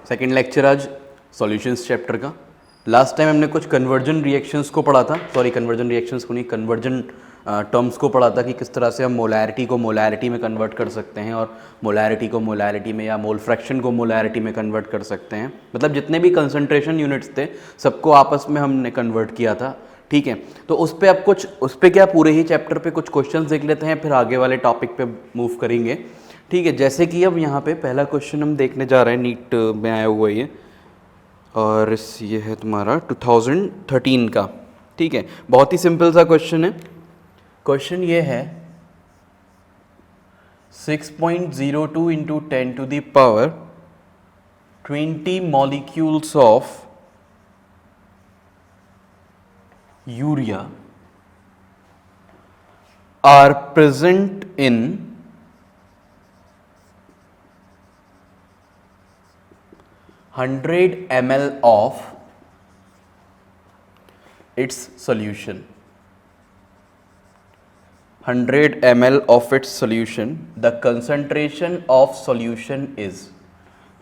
Second lecture आज solutions chapter का। Last time हमने कुछ कन्वर्जन रिएक्शंस को पढ़ा था, सॉरी कन्वर्जन रिएक्शंस को नहीं, कन्वर्जन टर्म्स को पढ़ा था कि किस तरह से हम मोलैरिटी को मोलैरिटी में कन्वर्ट कर सकते हैं और मोलैरिटी को मोलैरिटी में या मोल फ्रैक्शन को मोलैरिटी में कन्वर्ट कर सकते हैं। मतलब जितने भी कंसंट्रेशन यूनिट्स थे सबको आपस में हमने कन्वर्ट किया था, ठीक है। तो उस पर अब कुछ उस पर क्या पूरे ही चैप्टर पे कुछ क्वेश्चंस देख लेते हैं, फिर आगे वाले टॉपिक पे मूव करेंगे, ठीक है। जैसे कि अब यहाँ पे पहला क्वेश्चन हम देखने जा रहे हैं, नीट में आया हुआ ये, और ये है तुम्हारा 2013 का, ठीक है। बहुत ही सिंपल सा क्वेश्चन है। क्वेश्चन ये है 6.02 into 10 to the power 20 molecules of urea are present in 100 ml of its solution. 100 ml of its solution. The concentration of solution is.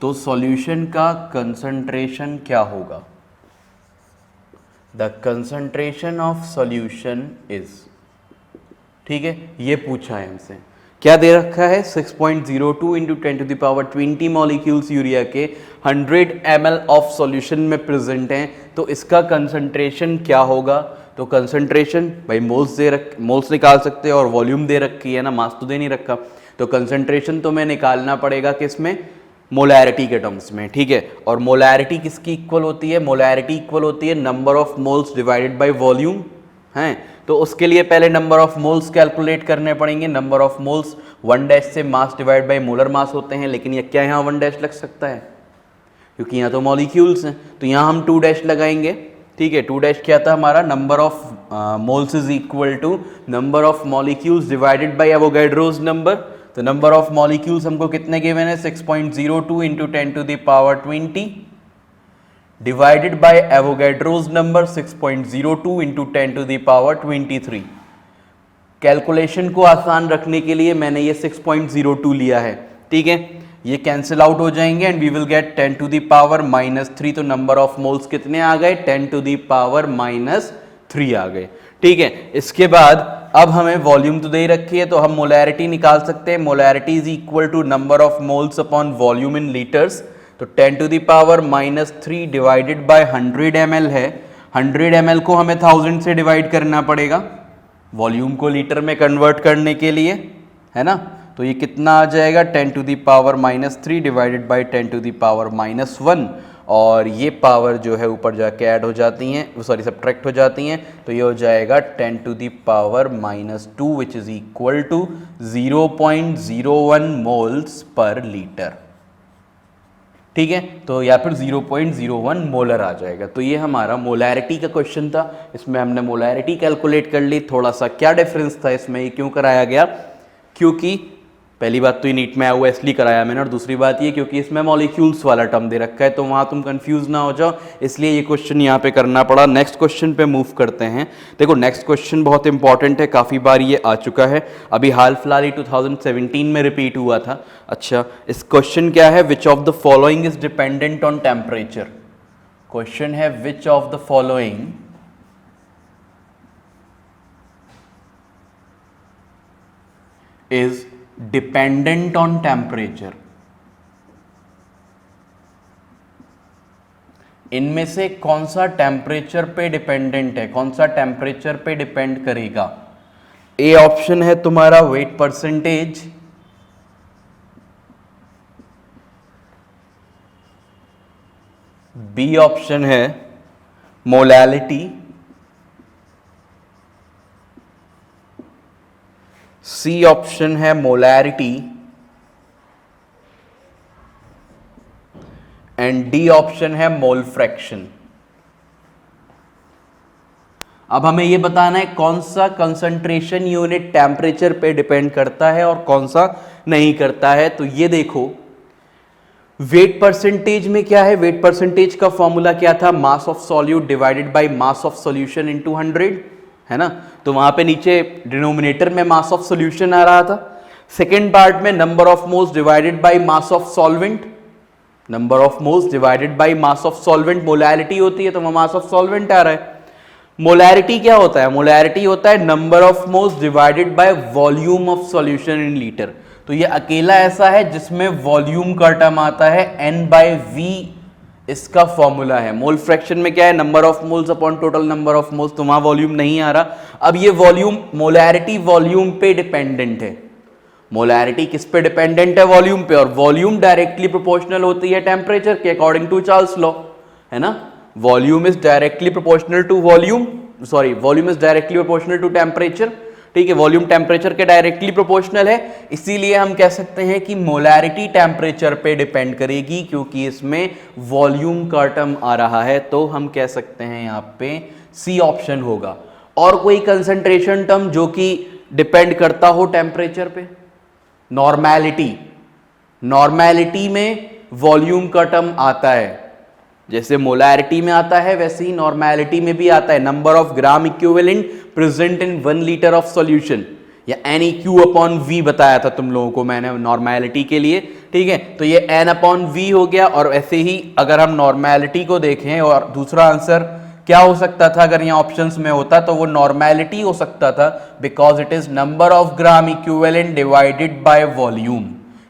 तो solution का concentration क्या होगा? The concentration of solution is. ठीक है, ये पूछा है हमसे। क्या दे रखा है? 6.02 into 10 to the power 20 molecules urea के 100 ml ऑफ सॉल्यूशन में प्रेजेंट हैं, तो इसका कंसंट्रेशन क्या होगा? तो कंसंट्रेशन भाई मोल्स निकाल सकते हैं और वॉल्यूम दे रखी है ना, मास तो दे नहीं रखा, तो कंसंट्रेशन तो मैं निकालना पड़ेगा किसमें? मोलैरिटी के टर्म्स में, ठीक है। और मोलैरिटी किसकी इक्वल होती है? मोलैरिटी इक्वल होती है number of moles divided by volume, हैं। तो उसके लिए पहले नंबर ऑफ मोल्स कैलकुलेट करने पड़ेंगे। नंबर ऑफ मोल्स 1 डैश से mass divide by molar mass होते हैं, लेकिन ये क्या यहाँ 1 डैश लग सकता है? क्योंकि यहाँ तो मॉलिक्यूल्स हैं, तो यहाँ हम 2 डैश लगाएंगे, ठीक है। 2 डैश क्या था हमारा? Number of moles is equal to number of molecules divided by Avogadro's number. तो नंबर ऑफ मॉलिक्यूल्स हमको कितने गिवन है? 6.02 into 10 to the power 20 divided by Avogadro's number 6.02 into 10 to the power 23। Calculation को आसान रखने के लिए मैंने ये 6.02 लिया है, ठीक है। ये कैंसिल आउट हो जाएंगे and we will get 10 to the power -3। तो नंबर ऑफ मोल्स कितने आ गए? 10 टू द पावर -3 आ गए, ठीक है। इसके बाद अब हमें वॉल्यूम तो दे रखी है, तो हम मोलैरिटी निकाल सकते हैं। Molarity is equal to number of moles upon volume in litres. तो 10 to the power -3 divided by 100 ml है। 100 ml को हमें 1000 से डिवाइड करना पड़ेगा वॉल्यूम को लीटर में कन्वर्ट करने के लिए, है ना। तो ये कितना आ जाएगा? 10 to the power -3 divided by 10 to the power -1, और ये पावर जो है ऊपर जाके ऐड हो जाती हैं, सॉरी सब्ट्रैक्ट हो जाती हैं, तो ये हो जाएगा 10 to the power -2 which is equal to 0.01 moles per litre, ठीक है। तो या फिर 0.01 मोलर आ जाएगा। तो ये हमारा मोलैरिटी का क्वेश्चन था, इसमें हमने मोलैरिटी कैलकुलेट कर ली। थोड़ा सा क्या डिफरेंस था इसमें, ये क्यों कराया गया? क्योंकि पहली बात तो ये नीट में आया हुआ इसलिए कराया मैंने, और दूसरी बात ये क्योंकि इसमें मॉलिक्यूल्स वाला टर्म दे रखा है, तो वहाँ तुम कंफ्यूज ना हो जाओ, इसलिए ये क्वेश्चन यहाँ पे करना पड़ा। नेक्स्ट क्वेश्चन पे मूव करते हैं। देखो नेक्स्ट क्वेश्चन बहुत इंपॉर्टेंट है, काफ़ी बार ये आ चुका है, अभी हाल फिलहाल ही 2017 में रिपीट हुआ था। अच्छा, इस क्वेश्चन क्या है? Which of the following is dependent on temperature. Question है which of the following is dependent on temperature. इनमें से कौन सा टेम्परेचर पे डिपेंडेंट है, कौन सा टेम्परेचर पे डिपेंड करेगा? ए ऑप्शन है तुम्हारा वेट परसेंटेज, बी ऑप्शन है मोलैलिटी, सी ऑप्शन है मोलैरिटी, एंड डी ऑप्शन है मोल फ्रैक्शन। अब हमें यह बताना है कौन सा कंसंट्रेशन यूनिट टेम्परेचर पे डिपेंड करता है और कौन सा नहीं करता है। तो ये देखो वेट परसेंटेज में क्या है? वेट परसेंटेज का फॉर्मूला क्या था? Mass of solute divided by mass of solution into 100, है ना। तो वहां पे नीचे डिनोमिनेटर में मास ऑफ सॉल्यूशन आ रहा था। सेकेंड पार्ट में number of moles divided by mass of solvent, number of moles divided by mass of solvent, molarity होती है तो वह मास ऑफ सॉल्वेंट आ रहा है। मोलैरिटी क्या होता है? मोलैरिटी होता है number of moles divided by volume of solution in litre. तो ये अकेला ऐसा है जिसमें वॉल्यूम का टर्म आता है, N/V इसका फॉर्मूला है। मोल फ्रैक्शन में क्या है? Number of moles upon total number of moles, तो वहां वॉल्यूम नहीं आ रहा। अब ये वॉल्यूम, मोलैरिटी वॉल्यूम पे डिपेंडेंट है। मोलैरिटी किस पे डिपेंडेंट है? वॉल्यूम पे, और वॉल्यूम डायरेक्टली प्रोपोर्शनल होती है टेम्परेचर के, अकॉर्डिंग टू चार्ल्स लॉ, है ना। Volume is directly proportional to volume, sorry volume is directly proportional to temperature, ठीक है। वॉल्यूम टेम्परेचर के डायरेक्टली प्रोपोर्शनल है, इसीलिए हम कह सकते हैं कि मोलैरिटी टेम्परेचर पे डिपेंड करेगी, क्योंकि इसमें वॉल्यूम का टर्म आ रहा है। तो हम कह सकते हैं यहां पे सी ऑप्शन होगा। और कोई कंसंट्रेशन टर्म जो कि डिपेंड करता हो टेम्परेचर पे? नॉर्मैलिटी, नॉर्मैलिटी में वॉल्यूम का टर्म आता है, जैसे मोलैरिटी में आता है वैसे ही नॉर्मैलिटी में भी आता है। Number of gram equivalent present in 1 litre of solution, या NEQ/V बताया था तुम लोगों को मैंने नॉर्मैलिटी के लिए, ठीक है। तो ये N/V हो गया। और ऐसे ही अगर हम नॉर्मैलिटी को देखें, और दूसरा आंसर क्या हो सकता था अगर यहाँ ऑप्शंस में होता, तो वो नॉर्मैलिटी हो सकता था, because it is number of gram equivalent divided by volume,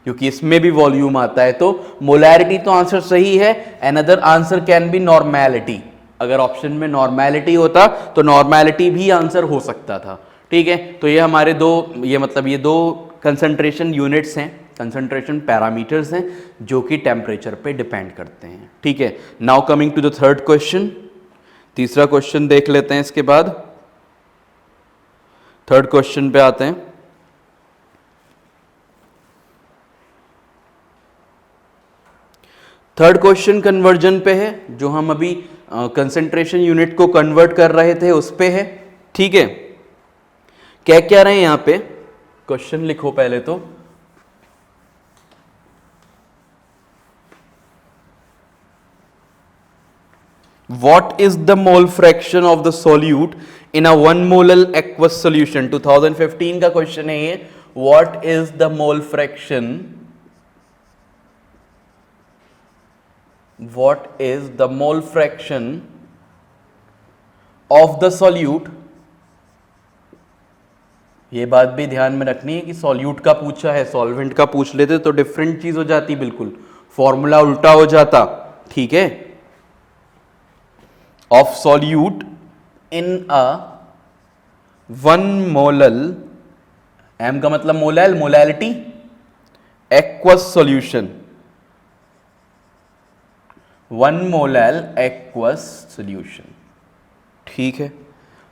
क्योंकि इसमें भी वॉल्यूम आता है। तो मोलैरिटी तो आंसर सही है, another answer can be normality. अगर ऑप्शन में नॉर्मैलिटी होता तो नॉर्मैलिटी भी आंसर हो सकता था, ठीक है। तो ये हमारे ये दो कंसंट्रेशन यूनिट्स हैं, कंसंट्रेशन पैरामीटर्स हैं, जो कि टेम्परेचर पे डिपेंड करते हैं, ठीक है। Now coming to the third question, तीसरा क्वेश्चन देख लेते हैं, इसके बाद थर्ड क्वेश्चन पे आते हैं। थर्ड क्वेश्चन कन्वर्जन पे है, जो हम अभी कंसंट्रेशन यूनिट को कन्वर्ट कर रहे थे उस पे है, ठीक है। क्या कह रहे हैं यहां पे? क्वेश्चन लिखो पहले तो। What is the mole fraction of the solute in a 1 molar aqueous solution? 2015 का क्वेश्चन है ये। What is the mole fraction? What is the mole fraction of the solute? ये बात भी ध्यान में रखनी है कि सॉल्यूट का पूछा है, सॉल्वेंट का पूछ लेते तो डिफरेंट चीज हो जाती, बिल्कुल फॉर्मूला उल्टा हो जाता, ठीक है। Of solute in a 1 molal, M का मतलब molal, molality, aqueous solution, 1 molal aqueous solution, ठीक है।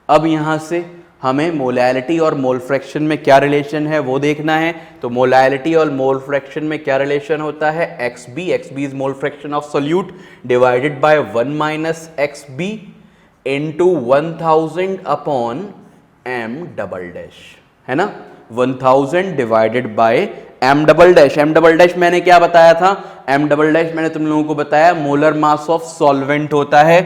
अब यहां से हमें मोलैलिटी और मोल फ्रैक्शन में क्या रिलेशन है वो देखना है। तो मोलैलिटी और मोल फ्रैक्शन में क्या रिलेशन होता है? XB, XB is mole fraction of solute divided by 1 minus XB into 1000 upon M double dash, है ना। 1000 divided by M double dash. M double dash मैंने क्या बताया था? M डबल डैश मैंने तुम लोगों को बताया मोलर मास ऑफ सॉल्वेंट होता है।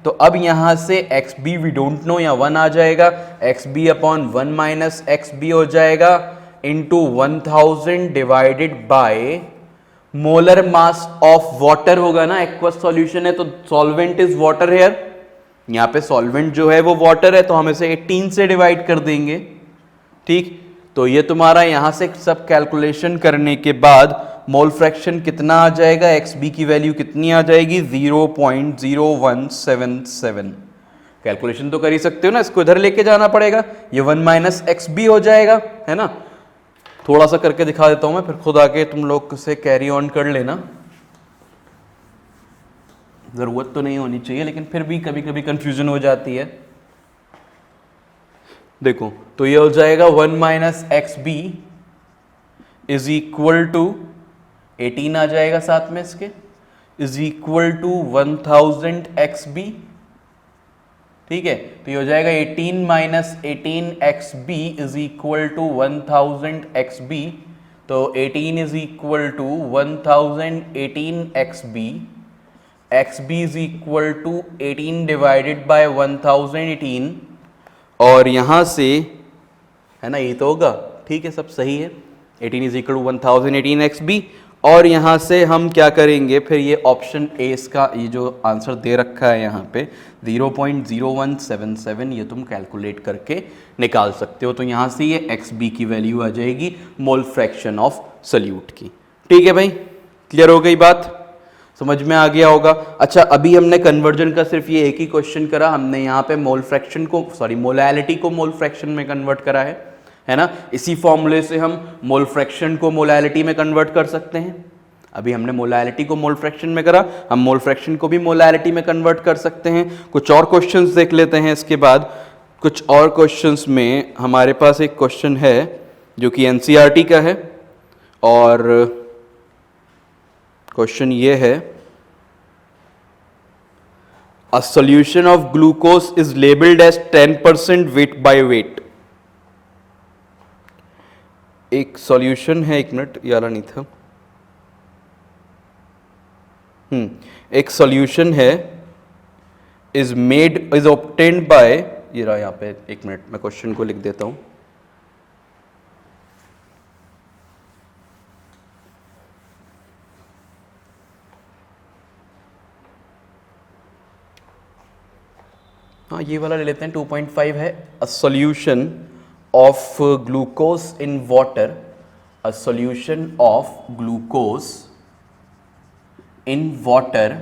तो अब यहां से XB वी डोंट नो, या 1 आ जाएगा, XB अपॉन 1 माइनस XB हो जाएगा into 1000 divided by molar mass of water होगा ना, एक्वस सॉल्यूशन है तो सॉल्वेंट इज वाटर हेयर, यहां पे सॉल्वेंट जो है वो वाटर है, तो हम इसे 18 से डिवाइड कर देंगे, ठीक। तो ये तुम्हारा यहां से सब कैलकुलेशन करने के बाद मोल फ्रैक्शन कितना आ जाएगा? XB की वैल्यू कितनी आ जाएगी? 0.0177। कैलकुलेशन तो कर ही सकते हो ना, इसको इधर लेके जाना पड़ेगा, ये 1 माइनस XB हो जाएगा, है ना। थोड़ा सा करके दिखा देता हूं मैं, फिर खुद आके तुम लोग से कैरी ऑन कर लेना, जरूरत तो नहीं होनी चाहिए लेकिन फिर भी कभी कभी कंफ्यूजन हो जाती है। देखो तो ये हो जाएगा 1 minus XB is equal to 18 आ जाएगा साथ में इसके, इज इक्वल टू 1000 XB, ठीक है। तो ये हो जाएगा 18 minus 18 XB is equal to 1000 XB। तो 18 is equal to 1018 XB, XB is equal to 18 divided by 1018, और यहां से है ना, ये तो होगा, ठीक है, सब सही है। 18 इज इक्वल टू 1018 XB, और यहाँ से हम क्या करेंगे फिर, ये ऑप्शन ए इसका ये जो आंसर दे रखा है यहाँ पे 0.0177, ये तुम कैलकुलेट करके निकाल सकते हो। तो यहाँ से ये XB की वैल्यू आ जाएगी मोल फ्रैक्शन ऑफ सोल्यूट की। ठीक है भाई, क्लियर हो गई बात, समझ में आ गया होगा। अच्छा, अभी हमने कन्वर्जन का सिर्फ ये एक ही क्वेश्चन करा, हमने यहाँ पे मोल फ्रैक्शन को मोलैलिटी को मोल फ्रैक्शन में कन्वर्ट करा है ना। इसी फॉर्मूले से हम मोल फ्रैक्शन को मोलैलिटी में कन्वर्ट कर सकते हैं। अभी हमने मोलैलिटी को मोल फ्रैक्शन में करा, हम मोल फ्रैक्शन को भी मोलैलिटी में कन्वर्ट कर सकते हैं। कुछ और क्वेश्चंस देख लेते हैं इसके बाद। कुछ और क्वेश्चंस में हमारे पास एक क्वेश्चन है जो कि एनसीईआरटी का है, और क्वेश्चन ये है, a solution of glucose is labelled as 10% weight by weight. एक सॉल्यूशन है, एक मिनट, ये वाला नहीं था, एक सॉल्यूशन है, इज ऑब्टेन्ड बाय, ये रहा यहाँ पे, एक मिनट मैं क्वेश्चन को लिख देता हूं। हाँ, ये वाला ले लेते हैं, 2.5 है। A solution of glucose in water, a solution of glucose in water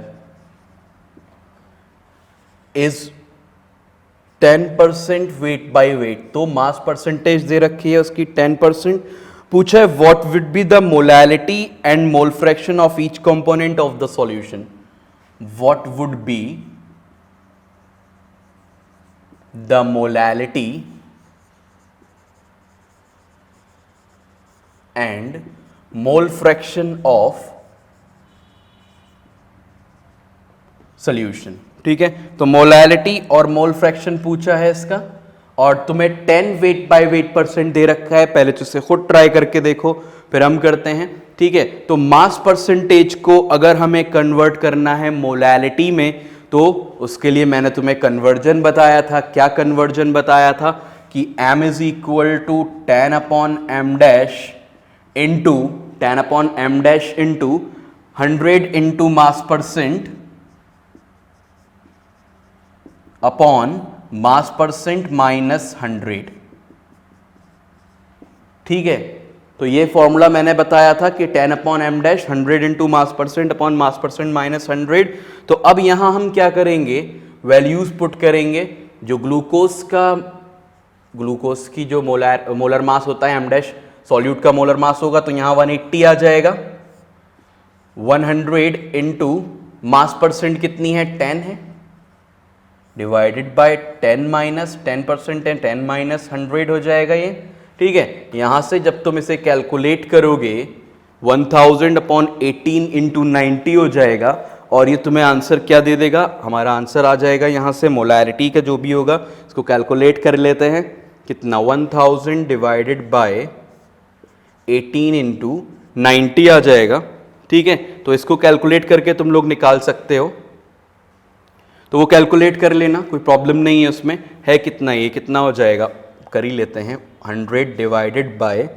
is 10% weight by wait. तो मास परसेंटेज दे रखी है उसकी 10%। पूछा है what would be the molality and mole fraction of each component of the solution. What would be the molality and mole fraction of solution। ठीक है, तो molality और मोल फ्रैक्शन पूछा है इसका, और तुम्हें 10 वेट बाय वेट % दे रखा है। पहले तो इसे खुद ट्राई करके देखो, फिर हम करते हैं। ठीक है, तो मास परसेंटेज को अगर हमें कन्वर्ट करना है मोलैलिटी में, तो उसके लिए मैंने तुम्हें कन्वर्जन बताया था। क्या कन्वर्जन बताया था कि m is equal to 10/m dash into 10/m dash into 100 into mass percent upon mass percent minus 100। ठीक है, तो ये फॉर्मूला मैंने बताया था कि 10/m dash 100 into mass percent upon mass percent minus 100। तो अब यहां हम क्या करेंगे, वैल्यूज पुट करेंगे। जो ग्लूकोज की जो मोलर मास होता है m डैश, सॉल्यूट का मोलर मास होगा, तो यहां 180 आ जाएगा। 100 इंटू मास परसेंट कितनी है, 10 है, डिवाइडेड बाय 10 माइनस 10% है, 10 माइनस 100 हो जाएगा ये। ठीक है, यहां से जब तुम इसे कैलकुलेट करोगे 1000/18 इंटू 90 हो जाएगा, और ये तुम्हें आंसर क्या दे देगा, हमारा आंसर आ जाएगा यहां से मोलैलिटी का जो भी होगा, इसको कैलकुलेट कर लेते हैं। कितना, 1000 डिवाइडेड बाय 18 इंटू 90 आ जाएगा। ठीक है, तो इसको कैलकुलेट करके तुम लोग निकाल सकते हो, तो वो कैलकुलेट कर लेना, कोई प्रॉब्लम नहीं है उसमें। है कितना, ये कितना हो जाएगा, कर ही लेते हैं। 100 डिवाइडेड बाय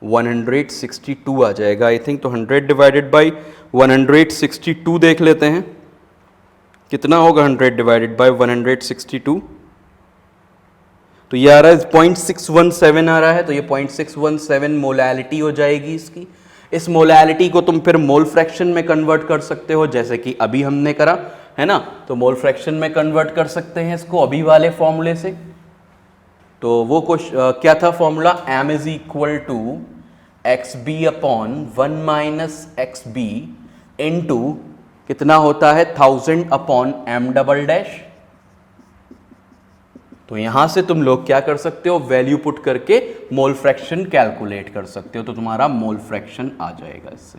162 आ जाएगा आई थिंक। तो 100 डिवाइडेड बाय 162 देख लेते हैं कितना होगा। 100 डिवाइडेड बाय 162, तो ये आ रहा है 0.617 आ रहा है। तो ये 0.617 मोलैलिटी हो जाएगी इसकी। इस मोलैलिटी को तुम फिर मोल फ्रैक्शन में कन्वर्ट कर सकते हो, जैसे कि अभी हमने करा है ना। तो मोल फ्रैक्शन में कन्वर्ट कर सकते हैं इसको अभी वाले फॉर्मूले से। तो वो क्या था formula, m is equal to XB upon 1 minus XB into कितना होता है 1000/m डबल डैश। तो यहां से तुम लोग क्या कर सकते हो, वैल्यू पुट करके मोल फ्रैक्शन कैलकुलेट कर सकते हो, तो तुम्हारा मोल फ्रैक्शन आ जाएगा इससे।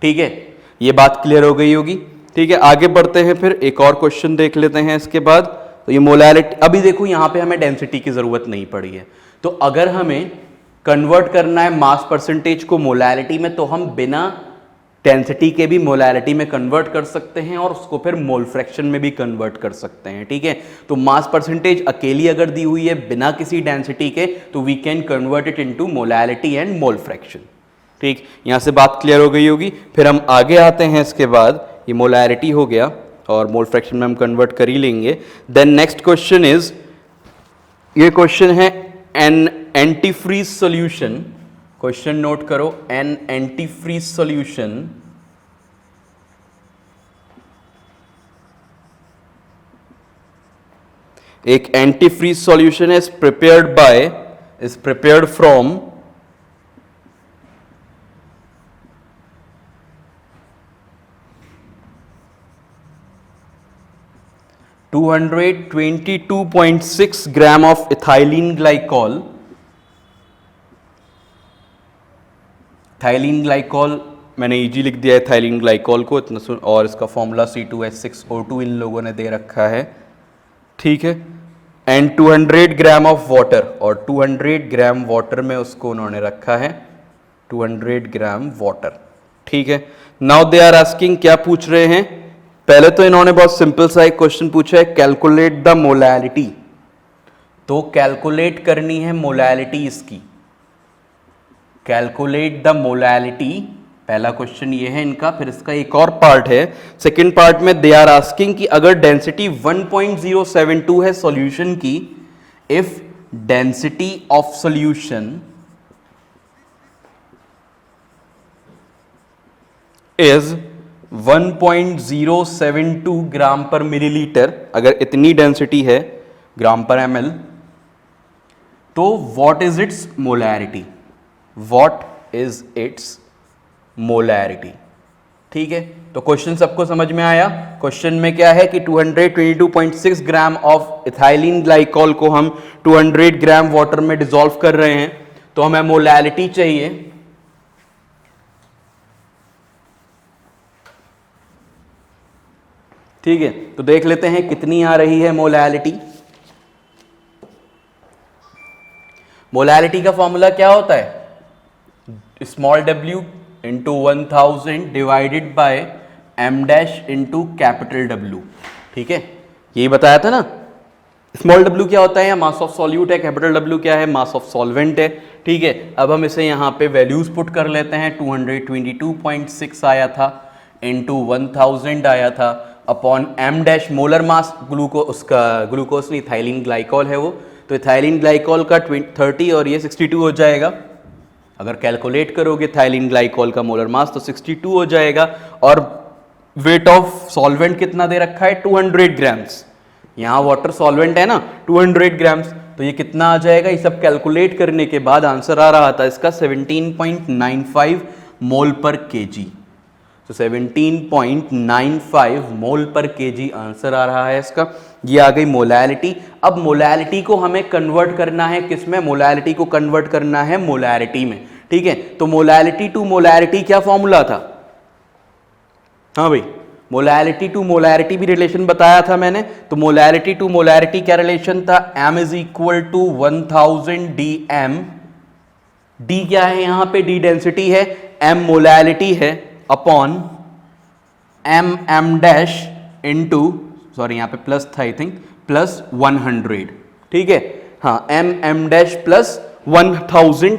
ठीक है, ये बात क्लियर हो गई होगी। ठीक है, आगे बढ़ते हैं, फिर एक और क्वेश्चन देख लेते हैं इसके बाद। तो ये मोलैलिटी, अभी देखो यहां पे हमें डेंसिटी की जरूरत नहीं पड़ी है, तो अगर हमें कन्वर्ट करना है मास परसेंटेज को मोलैलिटी में, तो हम बिना डेंसिटी के भी मोलैलिटी में कन्वर्ट कर सकते हैं, और उसको फिर मोल फ्रैक्शन में भी कन्वर्ट कर सकते हैं। ठीक है, तो मास परसेंटेज अकेली अगर दी हुई है बिना किसी डेंसिटी के, तो we can convert it into molality and mole fraction. ठीक, यहां से बात क्लियर हो गई होगी। फिर हम आगे आते हैं, इसके बाद ये मोलैरिटी हो गया और मोल फ्रैक्शन में हम कन्वर्ट कर ही लेंगे। देन नेक्स्ट क्वेश्चन इज, ये क्वेश्चन है an antifreeze solution. Question note करो, एन एंटीफ्रीज सॉल्यूशन एक antifreeze solution is prepared from 222.6 gram of ethylene glycol. Ethylene glycol मैंने इजी लिख दिया है इथाइलिन ग्लाइकॉल को इतना और इसका फॉर्मूला C2H6O2 इन लोगों ने दे रखा है, ठीक है। एंड 200 ग्राम ऑफ वाटर, और 200 ग्राम वाटर में उसको उन्होंने रखा है 200 ग्राम वाटर, ठीक है। नाउ दे आर आस्किंग, क्या पूछ रहे हैं? पहले तो इन्होंने बहुत सिंपल सा एक क्वेश्चन पूछा है, कैलकुलेट द मोलैलिटी। तो कैलकुलेट करनी है मोलैलिटी इसकी, कैलकुलेट द मोलैलिटी, पहला क्वेश्चन ये है इनका। फिर इसका एक और पार्ट है, सेकंड पार्ट में दे आर आस्किंग कि अगर डेंसिटी 1.072 है सॉल्यूशन की, if density of solution is 1.072 ग्राम पर मिलीलीटर, अगर इतनी डेंसिटी है ग्राम पर ml, तो what is it's molarity, what is it's molarity, ठीक है। तो क्वेश्चन सबको समझ में आया। क्वेश्चन में क्या है कि 222.6 ग्राम ऑफ इथाइलिन ग्लाइकॉल को हम 200 ग्राम वाटर में डिसॉल्व कर रहे हैं, तो हमें मोलैरिटी चाहिए। ठीक है, तो देख लेते हैं कितनी आ रही है मोलैलिटी। मोलैलिटी का फॉर्मूला क्या होता है? Small w into 1000 divided by m dash into capital W, ठीक है, यही बताया था ना। स्मॉल w क्या होता है? मास ऑफ सॉल्यूट है, कैपिटल W क्या है? मास ऑफ सॉल्वेंट है, ठीक है। अब हम इसे यहाँ पे वैल्यूज पुट कर लेते हैं। 222.6 आया था इंटू 1000 आया था upon m dash, molar mass glucose नहीं, इथाइलिन ग्लाइकॉल है वो, तो इथाइलिन ग्लाइकॉल का 30 और ये 62 हो जाएगा। अगर कैलकुलेट करोगे इथाइलिन ग्लाइकॉल का मोलर मास तो 62 हो जाएगा। और वेट ऑफ सॉल्वेंट कितना दे रखा है? 200 ग्राम्स। यहाँ वाटर सॉल्वेंट है ना, 200 ग्राम्स, तो ये कितना आ जाएगा? ये सब कैलकुलेट करने के बाद आंसर आ रहा था इसका 17.95 मोल पर केजी। तो 17.95 मोल पर केजी आंसर आ रहा है इसका। ये आ गई मोलैलिटी। अब मोलैलिटी को हमें कन्वर्ट करना है किसमें? मोलैलिटी को कन्वर्ट करना है मोलैरिटी में, ठीक है। तो मोलैलिटी टू मोलैरिटी क्या फॉर्मूला था? हाँ भाई, मोलैलिटी टू मोलैरिटी भी रिलेशन बताया था मैंने। तो मोलैलिटी टू मोलैरिटी क्या रिलेशन था? m is equal to 1000 dm। d क्या है यहां पे? d डेंसिटी है, m मोलैलिटी है, upon m dash into, sorry यहां पे प्लस था आई थिंक, प्लस 100, ठीक है। हाँ, m डैश प्लस 1000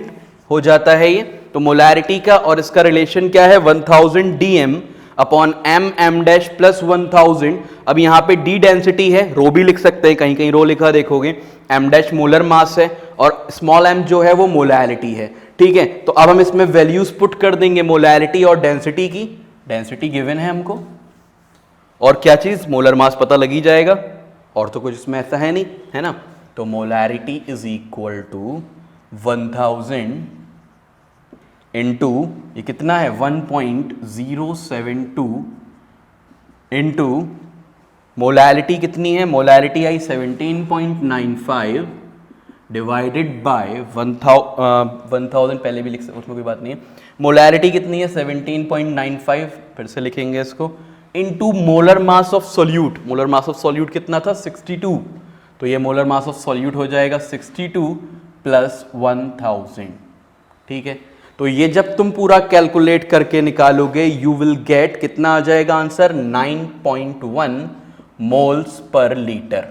हो जाता है ये। तो मोलैरिटी का और इसका रिलेशन क्या है? 1000 dm upon m dash plus 1000। अब यहां पे d डेंसिटी है, रो भी लिख सकते हैं, कहीं कहीं रो लिखा देखोगे। m डैश मोलर मास है और स्मॉल m जो है वो मोलैरिटी है, ठीक है। तो अब हम इसमें वैल्यूज पुट कर देंगे मोलैरिटी और डेंसिटी की। डेंसिटी गिवन है हमको, और क्या चीज? मोलर मास पता लगी जाएगा, और तो कुछ इसमें ऐसा है नहीं, है ना। तो molarity is equal to 1000 into, ये कितना है? 1.072 इंटू मोलैरिटी कितनी है? मोलैरिटी आई 17.95 डिवाइडेड बाय 1000, पहले भी लिख सकते, उसमें कोई बात नहीं है। मोलैरिटी कितनी है? 17.95, फिर से लिखेंगे इसको, into molar mass of solute. Molar mass of solute कितना था? 62। तो ये मोलर मास ऑफ सॉल्यूट हो जाएगा 62 प्लस 1000, ठीक है। तो ये जब तुम पूरा कैलकुलेट करके निकालोगे, यू विल गेट, कितना आ जाएगा आंसर? 9.1 मोल्स पर लीटर,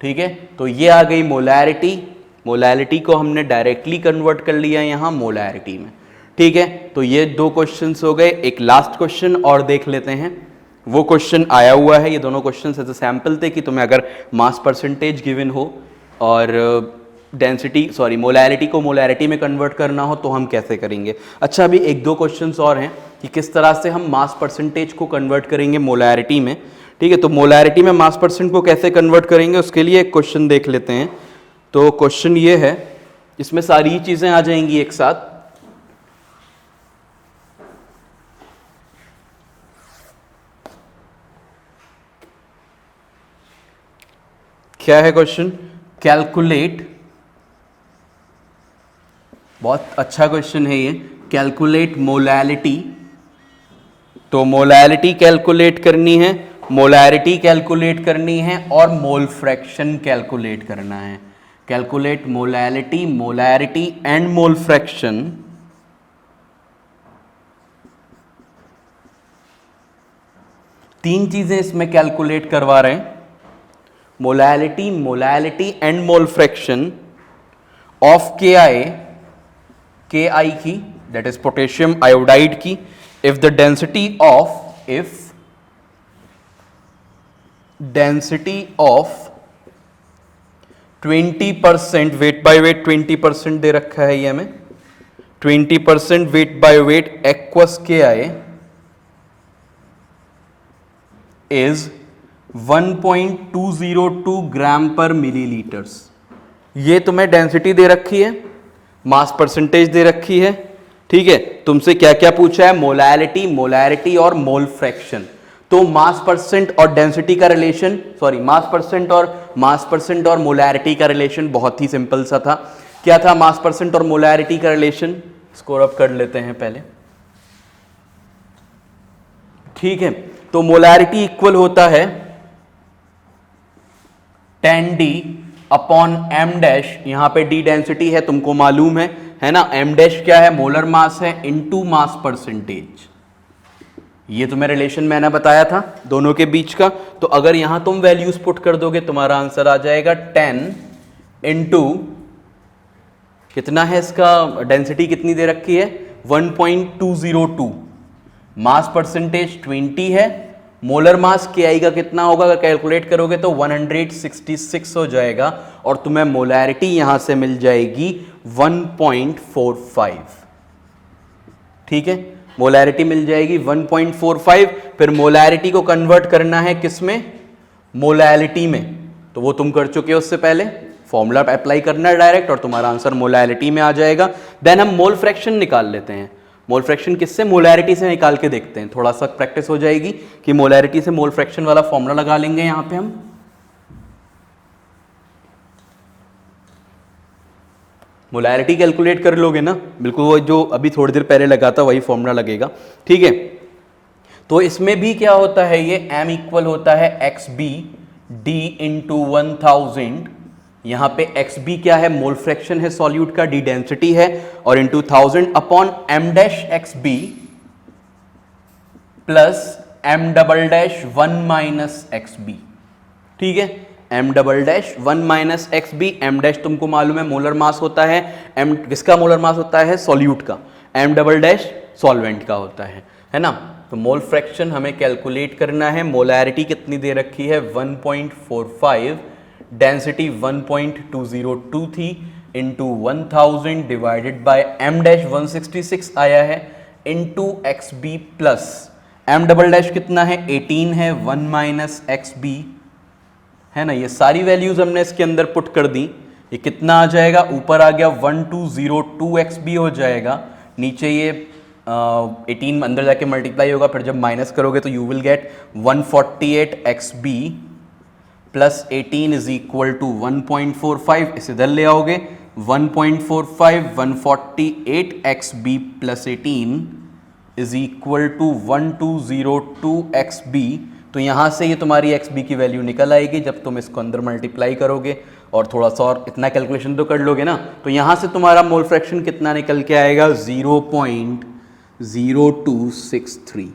ठीक है। तो ये आ गई मोलैरिटी मोलैरिटी को हमने डायरेक्टली कन्वर्ट कर लिया यहाँ मोलैरिटी में। ठीक है, तो ये दो क्वेश्चंस हो गए। एक लास्ट क्वेश्चन और देख लेते हैं, वो क्वेश्चन आया हुआ है। ये दोनों क्वेश्चंस एज अ सैंपल थे कि तुम्हें अगर मास परसेंटेज गिवन हो और डेंसिटी मोलैरिटी को मोलैरिटी में कन्वर्ट करना हो तो हम कैसे करेंगे। अच्छा, अभी एक दो क्वेश्चंस और हैं कि किस तरह से हम मास परसेंटेज को कन्वर्ट करेंगे मोलैरिटी में। ठीक है, तो मोलैरिटी में मास परसेंट को कैसे कन्वर्ट करेंगे उसके लिए एक क्वेश्चन देख लेते हैं। तो क्वेश्चन ये है, इसमें सारी चीजें आ जाएंगी एक साथ। क्या है क्वेश्चन? कैलकुलेट, बहुत अच्छा क्वेश्चन है ये, कैलकुलेट मोलैरिटी। तो मोलैरिटी कैलकुलेट करनी है, मोलैरिटी कैलकुलेट करनी है और मोल फ्रैक्शन कैलकुलेट करना है। Calculate molarity, molarity and mole fraction. तीन चीजें इसमें कैलकुलेट करवा रहे हैं, molarity, molarity and mole fraction of के आई की, दैट इज पोटेशियम आयोडाइड की, if the density of 20% weight by weight, 20% दे रखा है ये हमें, 20% weight by weight aqueous KI is 1.202 ग्राम पर मिलीलीटर्स। ये तुम्हें डेंसिटी दे रखी है, मास परसेंटेज दे रखी है। ठीक है, तुमसे क्या क्या पूछा है? मोलैरिटी, मोलैरिटी और मोल फ्रैक्शन। तो मास परसेंट और डेंसिटी का रिलेशन, मास परसेंट और मोलैरिटी का रिलेशन बहुत ही सिंपल सा था। क्या था मास परसेंट और मोलैरिटी का रिलेशन? स्कोर अप कर लेते हैं पहले। ठीक है, तो मोलैरिटी इक्वल होता है 10D अपॉन m डैश, यहां पे d डेंसिटी है तुमको मालूम है ना, m डैश क्या है? मोलर मास है, इनटू मास परसेंटेज। ये तुम्हें रिलेशन मैंने बताया था दोनों के बीच का। तो अगर यहां तुम वैल्यूज पुट कर दोगे तुम्हारा आंसर आ जाएगा 10 इंटू, कितना है इसका डेंसिटी कितनी दे रखी है? 1.202, मास परसेंटेज 20 है, मोलर मास के आई का कितना होगा अगर कैलकुलेट करोगे तो 166 हो जाएगा, और तुम्हें मोलैरिटी यहां से मिल जाएगी 1.45। ठीक है, मोलैरिटी मिल जाएगी 1.45। फिर मोलैरिटी को कन्वर्ट करना है किसमें? मोलैलिटी में। तो वो तुम कर चुके हो उससे पहले, फॉर्मूला अप्लाई करना है डायरेक्ट और तुम्हारा आंसर मोलैलिटी में आ जाएगा। देन हम मोल फ्रैक्शन निकाल लेते हैं। मोल फ्रैक्शन किससे? मोलैरिटी से निकाल के देखते हैं, थोड़ा सा प्रैक्टिस हो जाएगी कि मोलैरिटी से मोल फ्रैक्शन वाला फॉर्मूला लगा लेंगे यहां पे हम। मोलैरिटी कैलकुलेट कर लोगे ना, बिल्कुल वो जो अभी थोड़ी देर पहले लगा था वही फॉर्मूला लगेगा। ठीक है, तो इसमें भी क्या होता है, ये m इक्वल होता है XB D इंटू 1000। यहां पे XB क्या है? मोल फ्रैक्शन है सॉल्यूट का, D डेंसिटी है, और into 1000 upon m dash XB plus m double dash 1 minus XB। ठीक है, m double dash 1 minus XB। m dash तुमको मालूम है मोलर मास होता है, m किसका मोलर मास होता है? सॉल्यूट का। m डबल डैश सॉल्वेंट का होता है ना। तो मोल फ्रैक्शन हमें कैलकुलेट करना है। मोलैरिटी कितनी दे रखी है? 1.45, डेंसिटी 1.202 थी, into 1000 divided by m dash 166 आया है, into XB plus m double dash कितना है? 18 है, 1 माइनस XB है ना। ये सारी वैल्यूज हमने इसके अंदर पुट कर दी। ये कितना आ जाएगा? ऊपर आ गया 1202 XB हो जाएगा, नीचे ये 18 अंदर जाके मल्टीप्लाई होगा, फिर जब माइनस करोगे तो you will get 148 XB plus 18 is equal to 1.45। इसे इधर ले आओगे, 1.45 148 XB plus 18 is equal to 1202 XB। तो यहां से ये तुम्हारी XB की वैल्यू निकल आएगी जब तुम इसको अंदर मल्टीप्लाई करोगे, और थोड़ा सा और इतना कैलकुलेशन तो कर लोगे ना। तो यहां से तुम्हारा मोल फ्रैक्शन कितना निकल के आएगा? 0.0263।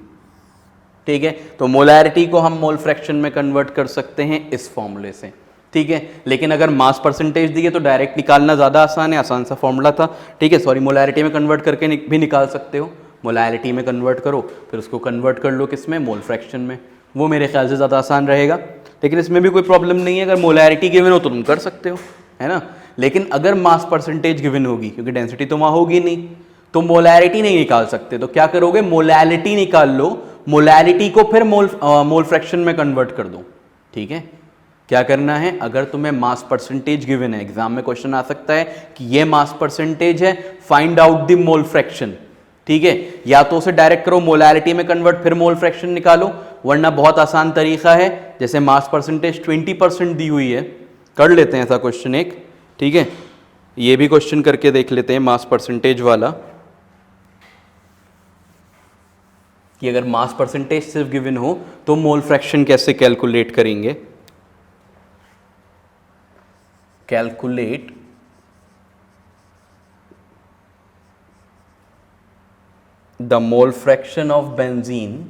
ठीक है, तो मोलैरिटी को हम मोल फ्रैक्शन में कन्वर्ट कर सकते हैं इस फॉर्मूले से। ठीक है। लेकिन अगर मास परसेंटेज दिए तो डायरेक्ट निकालना ज़्यादा आसान है, आसान सा फॉर्मूला था, ठीक है। सॉरी, मोलैरिटी में कन्वर्ट करके भी निकाल सकते हो, मोलैरिटी में कन्वर्ट करो, फिर उसको कन्वर्ट कर लो किस में, मोल फ्रैक्शन में, वो मेरे ख्याल से ज़्यादा आसान रहेगा। लेकिन इसमें भी कोई प्रॉब्लम नहीं है, अगर मोलैरिटी गिवन हो तो तुम कर सकते हो, है ना। लेकिन अगर मास परसेंटेज गिवन होगी, क्योंकि डेंसिटी तो वहाँ होगी नहीं, तो मोलैरिटी नहीं निकाल सकते, तो क्या करोगे, मोलैलिटी निकाल लो, मोलैलिटी को फिर मोल फ्रैक्शन में कन्वर्ट कर दो, ठीक है। क्या करना है, अगर तुम्हें मास परसेंटेज गिवन है, एग्जाम में क्वेश्चन आ सकता है कि ये मास परसेंटेज है, find out the mole fraction, ठीक है। या तो उसे डायरेक्ट करो मोलैरिटी में कन्वर्ट, फिर मोल फ्रैक्शन निकालो, वरना बहुत आसान तरीका है, जैसे मास परसेंटेज 20% दी हुई है, कर लेते हैं ऐसा क्वेश्चन एक, ठीक है। ये भी क्वेश्चन करके देख लेते हैं मास परसेंटेज वाला, कि अगर मास परसेंटेज सिर्फ गिवन हो तो मोल फ्रैक्शन कैसे कैलकुलेट करेंगे। Calculate the mole fraction of benzene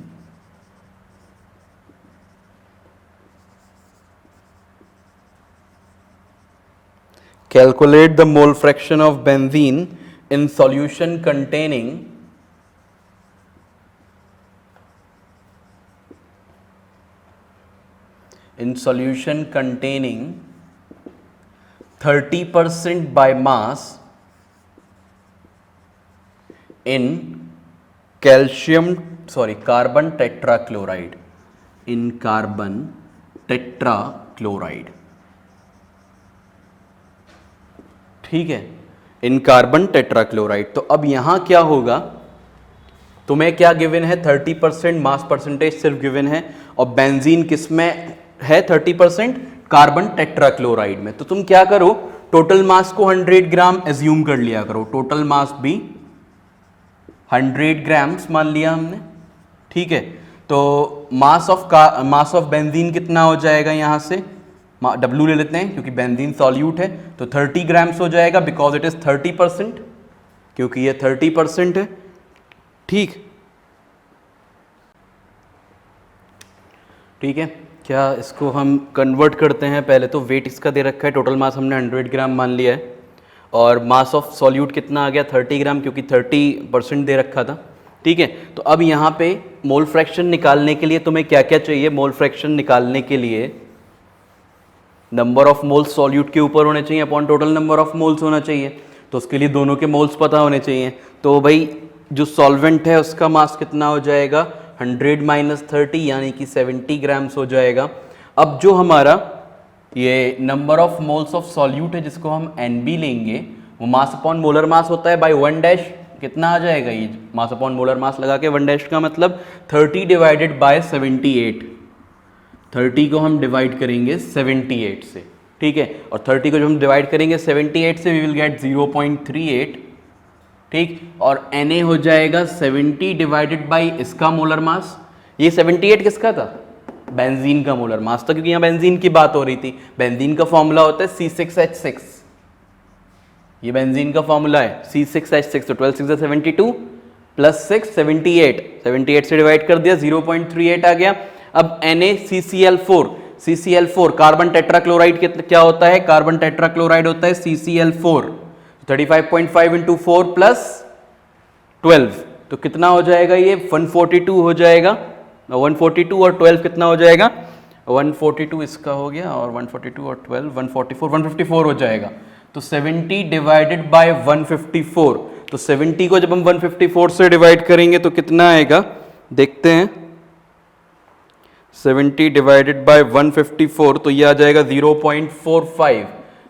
calculate the mole fraction of benzene in solution containing in solution containing 30% by mass in carbon tetrachloride, in carbon tetrachloride, ठीक है, इन carbon tetrachloride. तो अब यहां क्या होगा, तुम्हें क्या गिवन है, 30% मास परसेंटेज सिर्फ गिवन है, और बेंजीन किस में है, 30% कार्बन टेट्राक्लोराइड में। तो तुम क्या करो, टोटल मास को 100 ग्राम एज्यूम कर लिया करो, टोटल मास भी 100 ग्राम्स मान लिया हमने, ठीक है। तो मास ऑफ बेंजीन कितना हो जाएगा, यहां से W ले लेते हैं क्योंकि बेंजीन सॉल्यूट है, तो 30 ग्राम्स हो जाएगा, बिकॉज इट इज 30%, क्योंकि ये 30% है, ठीक, ठीक है। क्या इसको हम कन्वर्ट करते हैं, पहले तो वेट इसका दे रखा है, टोटल मास हमने 100 ग्राम मान लिया है, और मास ऑफ सॉल्यूट कितना आ गया, 30 ग्राम, क्योंकि 30% दे रखा था, ठीक है। तो अब यहाँ पे मोल फ्रैक्शन निकालने के लिए तुम्हें क्या क्या चाहिए, मोल फ्रैक्शन निकालने के लिए नंबर ऑफ मोल्स सॉल्यूट के ऊपर होने चाहिए upon total number of moles होना चाहिए, तो उसके लिए दोनों के मोल्स पता होने चाहिए। तो भाई जो सॉल्वेंट है उसका मास कितना हो जाएगा, 100 माइनस 30 यानी कि 70 ग्राम्स हो जाएगा। अब जो हमारा ये number of moles of solute है जिसको हम NB लेंगे, वो मास अपॉन मोलर मास होता है बाय 1 डैश, कितना आ जाएगा ये मास अपॉन मोलर मास लगा के 1 डैश का मतलब 30 डिवाइडेड बाय 78, 30 को हम डिवाइड करेंगे 78 से, ठीक है, और 30 को जब हम डिवाइड करेंगे 78 से वी विल गेट 0.38, ठीक, और Na हो जाएगा 70 डिवाइडेड बाई इसका मोलर मास, ये 78 किसका था, बेंजीन का मोलर मास था, क्योंकि यहाँ बेंजीन की बात हो रही थी। बेंजीन का फॉर्मूला होता है C6H6, ये बेंजीन का फॉर्मूला है C6H6, तो 12 6 72 प्लस 6 78, 78 से डिवाइड कर दिया 0.38 आ गया। अब NaCCl4, CCl4 कार्बन टेट्राक्लोराइड क्या होता है, कार्बन टेट्राक्लोराइड होता है CCl4, 35.5 इंटू 4 प्लस 12, तो कितना हो जाएगा ये 142 हो जाएगा, 142 और 12 कितना हो जाएगा, 142 इसका हो गया, और 142 और 12 154 हो जाएगा। तो 70 डिवाइडेड बाय 154, तो 70 को जब हम 154 से डिवाइड करेंगे तो कितना आएगा, देखते हैं, 70 डिवाइडेड बाय 154, तो ये आ जाएगा 0.45,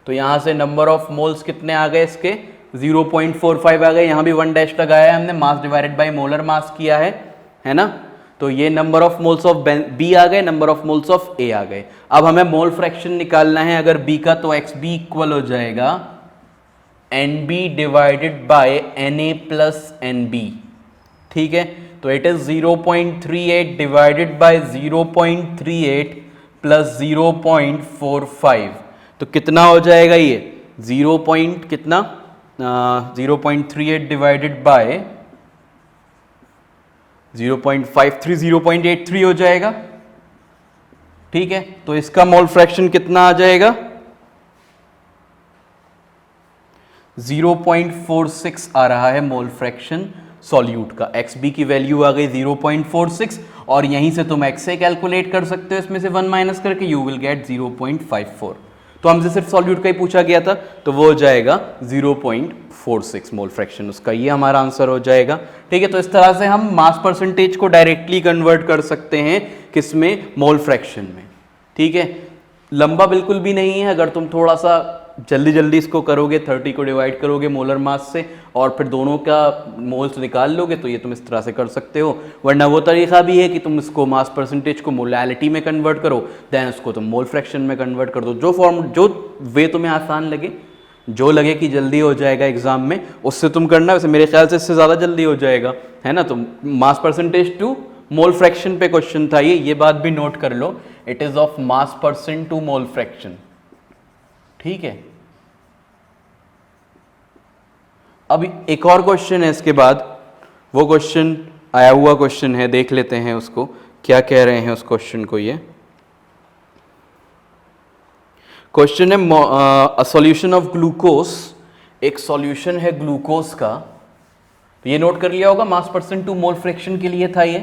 तो यहाँ से नंबर ऑफ मोल्स कितने आ गए इसके, 0.45 आ गए। यहाँ भी 1 डैश लगाया है हमने, mass divided by molar mass किया है ना। तो ये number of moles of B आ गए, number of moles of A आ गए। अब हमें मोल फ्रैक्शन निकालना है अगर B का, तो XB इक्वल हो जाएगा NB divided by Na plus NB, ठीक है। तो it is 0.38 divided by 0.38 plus 0.45, तो कितना हो जाएगा ये 0.38 डिवाइडेड बाय 0.53 0.83 हो जाएगा, ठीक है, तो इसका मोल फ्रैक्शन कितना आ जाएगा 0.46 आ रहा है मोल फ्रैक्शन सॉल्यूट का। XB की वैल्यू आ गई 0.46 और यहीं से तुम XA कैलकुलेट कर सकते हो, इसमें से 1 माइनस करके यू विल गेट 0.54। तो हमसे सिर्फ सॉल्यूट का ही पूछा गया था, तो वो हो जाएगा 0.46 मोल फ्रैक्शन उसका, ये हमारा आंसर हो जाएगा। ठीक है, तो इस तरह से हम मास परसेंटेज को डायरेक्टली कन्वर्ट कर सकते हैं किसमें, मोल फ्रैक्शन में। ठीक है, लंबा बिल्कुल भी नहीं है, अगर तुम थोड़ा सा जल्दी जल्दी इसको करोगे, 30 को डिवाइड करोगे मोलर मास से और फिर दोनों का मोल्स निकाल लोगे तो ये तुम इस तरह से कर सकते हो। वरना वो तरीका भी है कि तुम इसको मास परसेंटेज को मोलैलिटी में कन्वर्ट करो, देन उसको तुम मोल फ्रैक्शन में कन्वर्ट कर दो। जो वे तुम्हें आसान लगे, जो लगे कि जल्दी हो जाएगा एग्जाम में, उससे तुम करना। वैसे मेरे ख्याल से इससे ज़्यादा जल्दी हो जाएगा, है ना। तो mass percentage to mole fraction पे क्वेश्चन था ये बात भी नोट कर लो, it is of mass percent to mole fraction. ठीक है, अब एक और क्वेश्चन है इसके बाद, वो क्वेश्चन आया हुआ क्वेश्चन है, देख लेते हैं उसको क्या कह रहे हैं उस क्वेश्चन को। ये क्वेश्चन है अ सॉल्यूशन ऑफ ग्लूकोज, एक सॉल्यूशन है ग्लूकोज का। तो ये नोट कर लिया होगा, mass percent to mole fraction के लिए था ये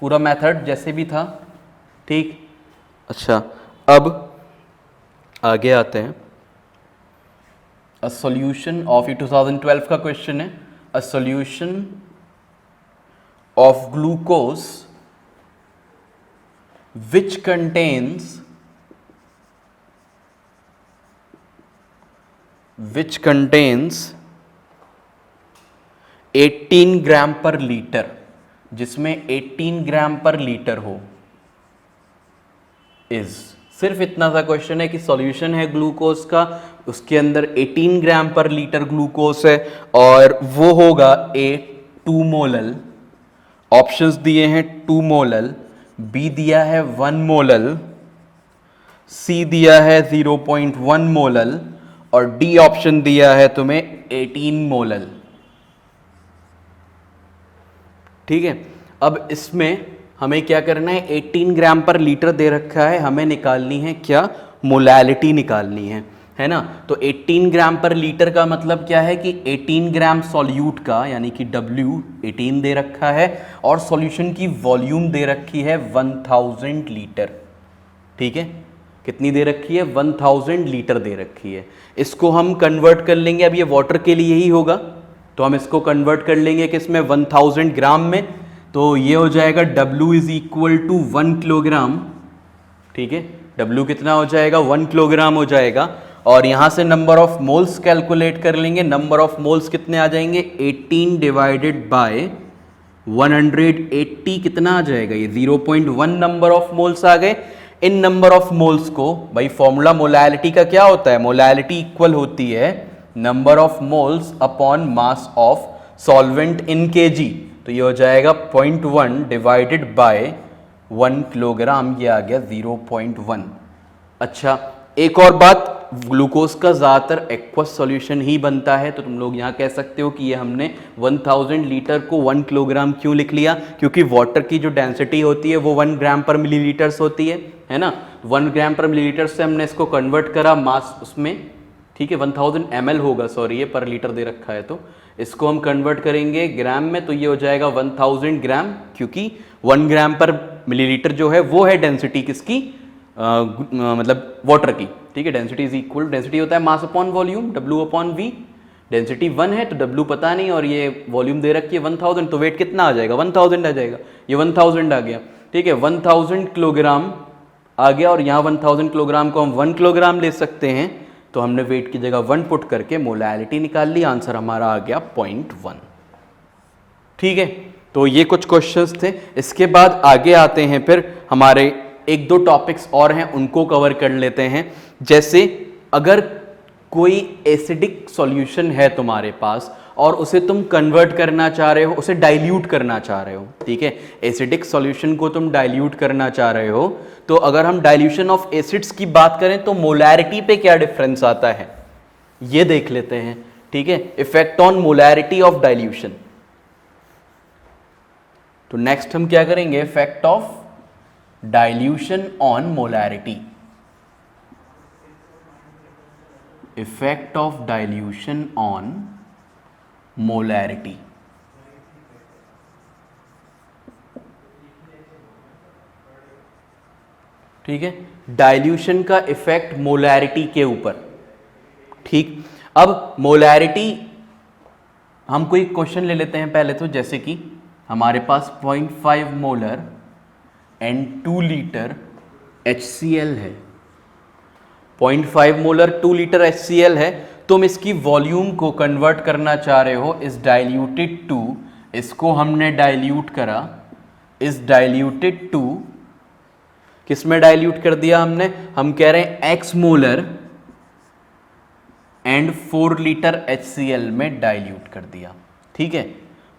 पूरा मेथड जैसे भी था। ठीक, अच्छा अब आगे आते हैं। अ सॉल्यूशन ऑफ, ये 2012 का क्वेश्चन है, a solution of glucose which contains 18 ग्राम पर लीटर, जिसमें 18 ग्राम पर लीटर हो, इज, सिर्फ इतना सा क्वेश्चन है कि सॉल्यूशन है ग्लूकोज का, उसके अंदर 18 ग्राम पर लीटर ग्लूकोज है और वो होगा A 2 मोलल, ऑप्शंस दिए हैं 2 मोलल, B दिया है 1 मोलल, C दिया है 0.1 मोलल और D ऑप्शन दिया है तुम्हें 18 मोलल। ठीक है, अब इसमें हमें क्या करना है, 18 ग्राम पर लीटर दे रखा है, हमें निकालनी है क्या, मोलैलिटी निकालनी है ना। तो 18 ग्राम पर लीटर का मतलब क्या है कि 18 ग्राम सॉल्यूट का, यानी कि W 18 दे रखा है और सॉल्यूशन की वॉल्यूम दे रखी है 1000 लीटर। ठीक है, कितनी दे रखी है, 1000 लीटर दे रखी है। इसको हम कन्वर्ट कर लेंगे, अब ये वाटर के लिए ही होगा तो हम इसको कन्वर्ट कर लेंगे किसमें, 1000 ग्राम में। तो ये हो जाएगा W is equal to 1 kilogram. ठीक है, W कितना हो जाएगा, 1 किलोग्राम हो जाएगा और यहां से नंबर ऑफ मोल्स कैलकुलेट कर लेंगे। नंबर ऑफ मोल्स कितने आ जाएंगे, 18 डिवाइडेड बाय 180 कितना आ जाएगा, ये 0.1 नंबर ऑफ मोल्स आ गए। इन नंबर ऑफ मोल्स को, भाई फॉर्मूला मोलैलिटी का क्या होता है, मोलैलिटी इक्वल होती है number of moles upon mass of solvent in kg। तो ये हो जाएगा 0.1 डिवाइडेड बाय 1 किलोग्राम, ये आ गया 0.1। अच्छा, एक और बात, ग्लूकोज का ज़्यादातर एक्वस सॉल्यूशन ही बनता है, तो तुम लोग यहाँ कह सकते हो कि ये हमने 1000 लीटर को 1 किलोग्राम क्यों लिख लिया, क्योंकि वाटर की जो डेंसिटी होती है वो 1 ग्राम पर मिलीलीटर्स होती है ना। 1 ग्राम पर मिलीलीटर से हमने इसको कन्वर्ट करा मास उसमें। ठीक है, 1000 ml होगा, सॉरी ये पर लीटर दे रखा है, तो इसको हम कन्वर्ट करेंगे ग्राम में, तो ये हो जाएगा 1000 ग्राम, क्योंकि 1 ग्राम पर मिलीलीटर जो है वो है डेंसिटी किसकी, मतलब वाटर की। ठीक है, डेंसिटी इज इक्वल, डेंसिटी होता है mass upon volume, W upon V। Density 1 है तो W पता नहीं और ये वॉल्यूम दे रखी है 1000, तो वेट कितना आ जाएगा, 1000 आ जाएगा, ये 1000 आ गया। ठीक है, 1000 किलोग्राम आ गया और यहाँ 1000 किलोग्राम को हम 1 किलोग्राम ले सकते हैं, तो हमने वेट की जगह 1 पुट करके मोलैलिटी निकाल ली, आंसर हमारा आ गया 0.1। ठीक है, तो ये कुछ क्वेश्चंस थे। इसके बाद आगे आते हैं, फिर हमारे 1-2 टॉपिक्स और हैं, उनको कवर कर लेते हैं। जैसे अगर कोई एसिडिक सॉल्यूशन है तुम्हारे पास और उसे तुम कन्वर्ट करना चाह रहे हो, उसे डाइल्यूट करना चाह रहे हो। ठीक है, एसिडिक सॉल्यूशन को तुम डाइल्यूट करना चाह रहे हो, तो अगर हम डाइल्यूशन ऑफ एसिड्स की बात करें तो मोलैरिटी पे क्या डिफरेंस आता है ये देख लेते हैं। ठीक है, effect on molarity of dilution. तो नेक्स्ट हम क्या करेंगे, effect of dilution on molarity, effect of dilution on molarity. ठीक है, डाइल्यूशन का इफेक्ट मोलैरिटी के ऊपर। ठीक, अब मोलैरिटी हम कोई क्वेश्चन ले लेते हैं पहले तो, जैसे कि हमारे पास 0.5 मोलर एंड 2 लीटर HCl है। 0.5 मोलर 2 लीटर HCl है, तुम इसकी वॉल्यूम को कन्वर्ट करना चाह रहे हो इस डाइल्यूटेड टू, इसको हमने डाइल्यूट करा, इस डाइल्यूटेड टू किस में डाइल्यूट कर दिया हमने, हम कह रहे हैं x molar and 4 litre HCl में डाइल्यूट कर दिया। ठीक है,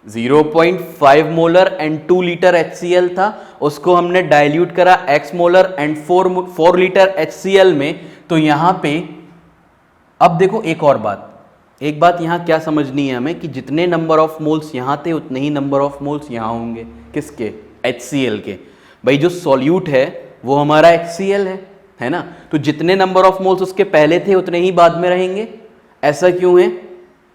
0.5 मोलर एंड 2 लीटर HCl था, उसको हमने डाइल्यूट करा x molar and 4 litre HCl में। तो यहां पे अब देखो एक और बात, एक बात यहां क्या समझनी है हमें कि जितने नंबर ऑफ मोल्स यहां थे उतने ही नंबर ऑफ मोल्स यहां होंगे। किसके? HCl के। भाई जो सॉल्यूट है वो हमारा HCl है ना, तो जितने नंबर ऑफ मोल्स उसके पहले थे उतने ही बाद में रहेंगे। ऐसा क्यों है?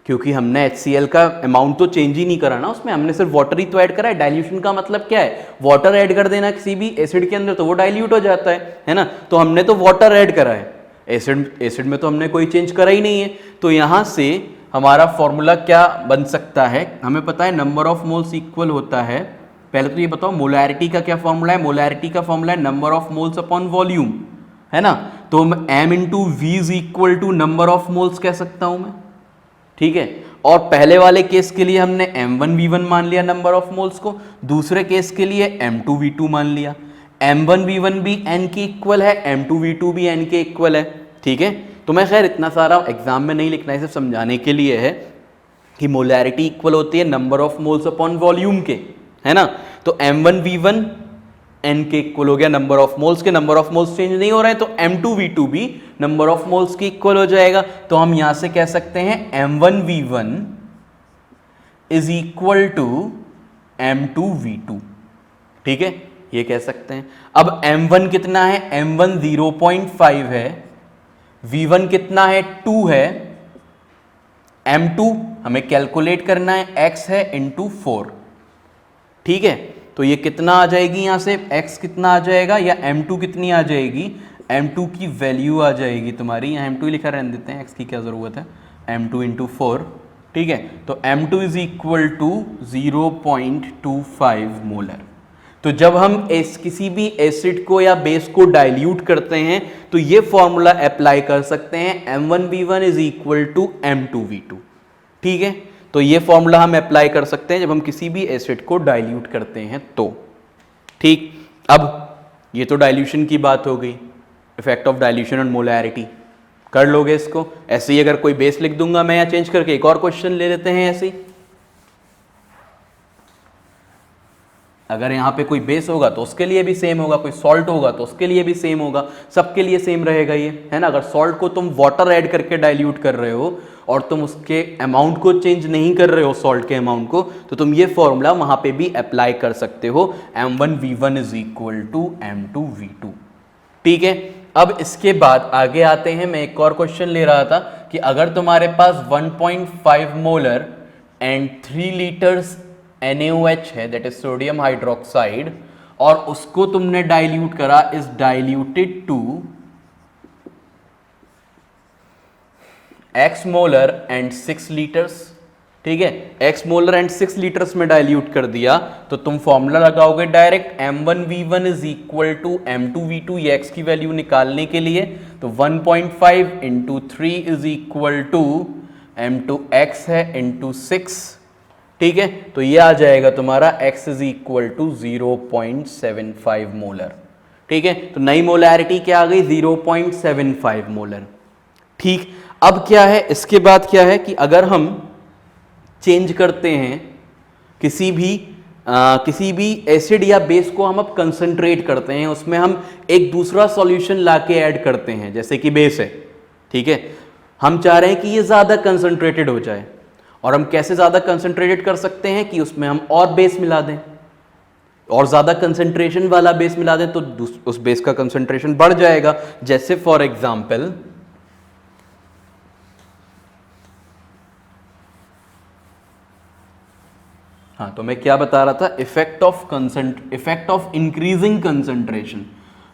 क्योंकि हमने HCl का अमाउंट तो चेंज ही नहीं करा ना, उसमें हमने सिर्फ वाटर ही तो ऐड करा है। डाइल्यूशन का मतलब क्या है? वाटर ऐड कर देना किसी भी एसिड के अंदर तो वो डाइल्यूट हो जाता है ना, तो हमने तो वाटर ऐड करा है, एसिड में तो हमने कोई चेंज करा ही नहीं है। तो यहां से हमारा फॉर्मूला क्या बन सकता है, हमें पता है नंबर ऑफ मोल्स इक्वल होता है, पहले तो ये बताओ मोलैरिटी का क्या फॉर्मूला है। मोलैरिटी का फॉर्मूला है number of moles upon volume, है ना, तो m into V is equal to number of moles कह सकता हूं मैं। ठीक है, और पहले वाले केस के लिए हमने m1v1 मान लिया नंबर ऑफ मोल्स को, दूसरे केस के लिए m2v2 मान लिया। m1v1 भी n के इक्वल है, m2v2 भी n के इक्वल है। ठीक है, तो मैं खैर इतना सारा एग्जाम में नहीं लिखना है, सिर्फ समझाने के लिए है कि मोलैरिटी इक्वल होती है number of moles upon volume के, है ना। तो m1v1 n के इक्वल हो गया नंबर ऑफ मोल्स के, नंबर ऑफ मोल्स चेंज नहीं हो रहे हैं, तो m2v2 भी नंबर ऑफ मोल्स के इक्वल हो जाएगा। तो हम यहां से कह सकते हैं m1v1 is equal to m2v2। ठीक है, ये कह सकते हैं। अब m1 कितना है? m1 0.5 है, v1 कितना है? 2 है, m2 हमें कैलकुलेट करना है, x है इंटू 4। ठीक है, तो ये कितना आ जाएगी यहां से, x कितना आ जाएगा या m2 कितनी आ जाएगी, m2 की वैल्यू आ जाएगी तुम्हारी, यहाँ m2 लिखा रहने देते हैं, x की क्या जरूरत है, m2 इंटू 4। ठीक है, तो m2 is equal to 0.25 molar. तो जब हम किसी भी एसिड को या बेस को डाइल्यूट करते हैं तो ये फॉर्मूला अप्लाई कर सकते हैं, m1v1 is equal to m2v2। ठीक है, तो ये फॉर्मूला हम अप्लाई कर सकते हैं जब हम किसी भी एसिड को डाइल्यूट करते हैं तो। ठीक, अब ये तो डाइल्यूशन की बात हो गई, effect of dilution on molarity कर लोगे इसको। ऐसे ही अगर कोई बेस लिख दूंगा मैं या चेंज करके, एक और क्वेश्चन ले लेते हैं ऐसे ही। अगर यहाँ पे कोई बेस होगा तो उसके लिए भी सेम होगा, कोई सॉल्ट होगा तो उसके लिए भी सेम होगा, सबके लिए सेम रहेगा ये, है ना। अगर सॉल्ट को तुम वाटर ऐड करके डाइल्यूट कर रहे हो और तुम उसके अमाउंट को चेंज नहीं कर रहे हो, सॉल्ट के अमाउंट को, तो तुम ये फॉर्मूला वहां पे भी अप्लाई कर सकते हो, m1v1 is equal to m2v2। ठीक है, अब इसके बाद आगे आते हैं। मैं एक और क्वेश्चन ले रहा था कि अगर तुम्हारे पास 1.5 मोलर एंड 3 लीटर्स NaOH है, दैट इज सोडियम हाइड्रोक्साइड, और उसको तुमने डाइल्यूट करा is diluted to x molar and 6 litres. ठीक है, x मोलर एंड 6 लीटर्स में डाइल्यूट कर दिया तो तुम फॉर्मूला लगाओगे direct, m1v1 is equal to m2v2, ये x की वैल्यू निकालने के लिए, तो 1.5 into 3 is equal to m2x है इंटू 6। ठीक है, तो ये आ जाएगा तुम्हारा x is equal to 0.75 molar. ठीक है, तो नई मोलैरिटी क्या आ गई, 0.75 मोलर। ठीक, अब क्या है, इसके बाद क्या है कि अगर हम चेंज करते हैं किसी भी एसिड या बेस को, हम अब कंसंट्रेट करते हैं, उसमें हम एक दूसरा सॉल्यूशन लाके ऐड करते हैं, जैसे कि बेस है। ठीक है, हम चाह रहे हैं कि ये ज्यादा कंसंट्रेटेड हो जाए, और हम कैसे ज्यादा कंसंट्रेटेड कर सकते हैं कि उसमें हम और बेस मिला दें। और ज़्यादा कंसंट्रेशन वाला बेस मिला दें तो उस बेस का कंसंट्रेशन बढ़ जाएगा। जैसे फॉर एग्जाम्पल हाँ, तो मैं क्या बता रहा था, इफेक्ट ऑफ इंक्रीजिंग कंसंट्रेशन,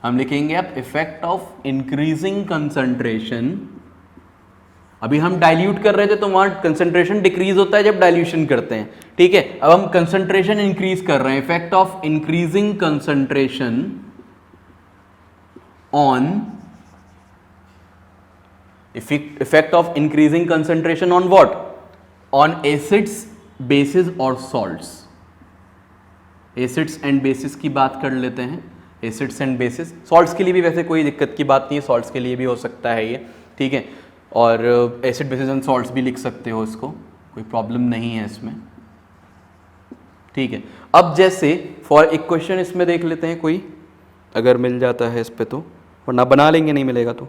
हम लिखेंगे आप इफेक्ट ऑफ इंक्रीजिंग कंसंट्रेशन। अभी हम डाइल्यूट कर रहे थे तो वहां कंसंट्रेशन डिक्रीज होता है जब डाइल्यूशन करते हैं, ठीक है। अब हम कंसंट्रेशन इंक्रीज कर रहे हैं, effect of increasing concentration on, effect of increasing concentration on what, on acids, basis और सॉल्ट्स। एसिड्स एंड बेसिस की बात कर लेते हैं, एसिड्स एंड बेसिस। सॉल्ट्स के लिए भी वैसे कोई दिक्कत की बात नहीं है, सॉल्ट्स के लिए भी हो सकता है ये, ठीक है। और एसिड बेसिस एंड सॉल्ट्स भी लिख सकते हो इसको, कोई प्रॉब्लम नहीं है इसमें, ठीक है। अब जैसे फॉर एक क्वेश्चन इसमें देख लेते हैं कोई, अगर मिल जाता है इस पे तो, वरना बना लेंगे नहीं मिलेगा तो।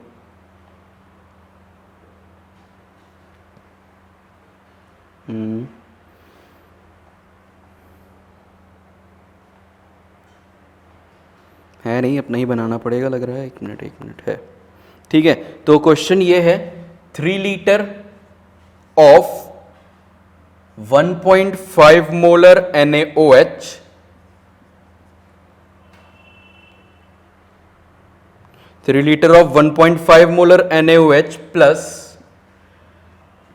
है नहीं, अपना ही बनाना पड़ेगा लग रहा है, एक मिनट है, ठीक है। तो क्वेश्चन ये है 3 litre of 1.5 molar NaOH, 3 litre of 1.5 molar NaOH plus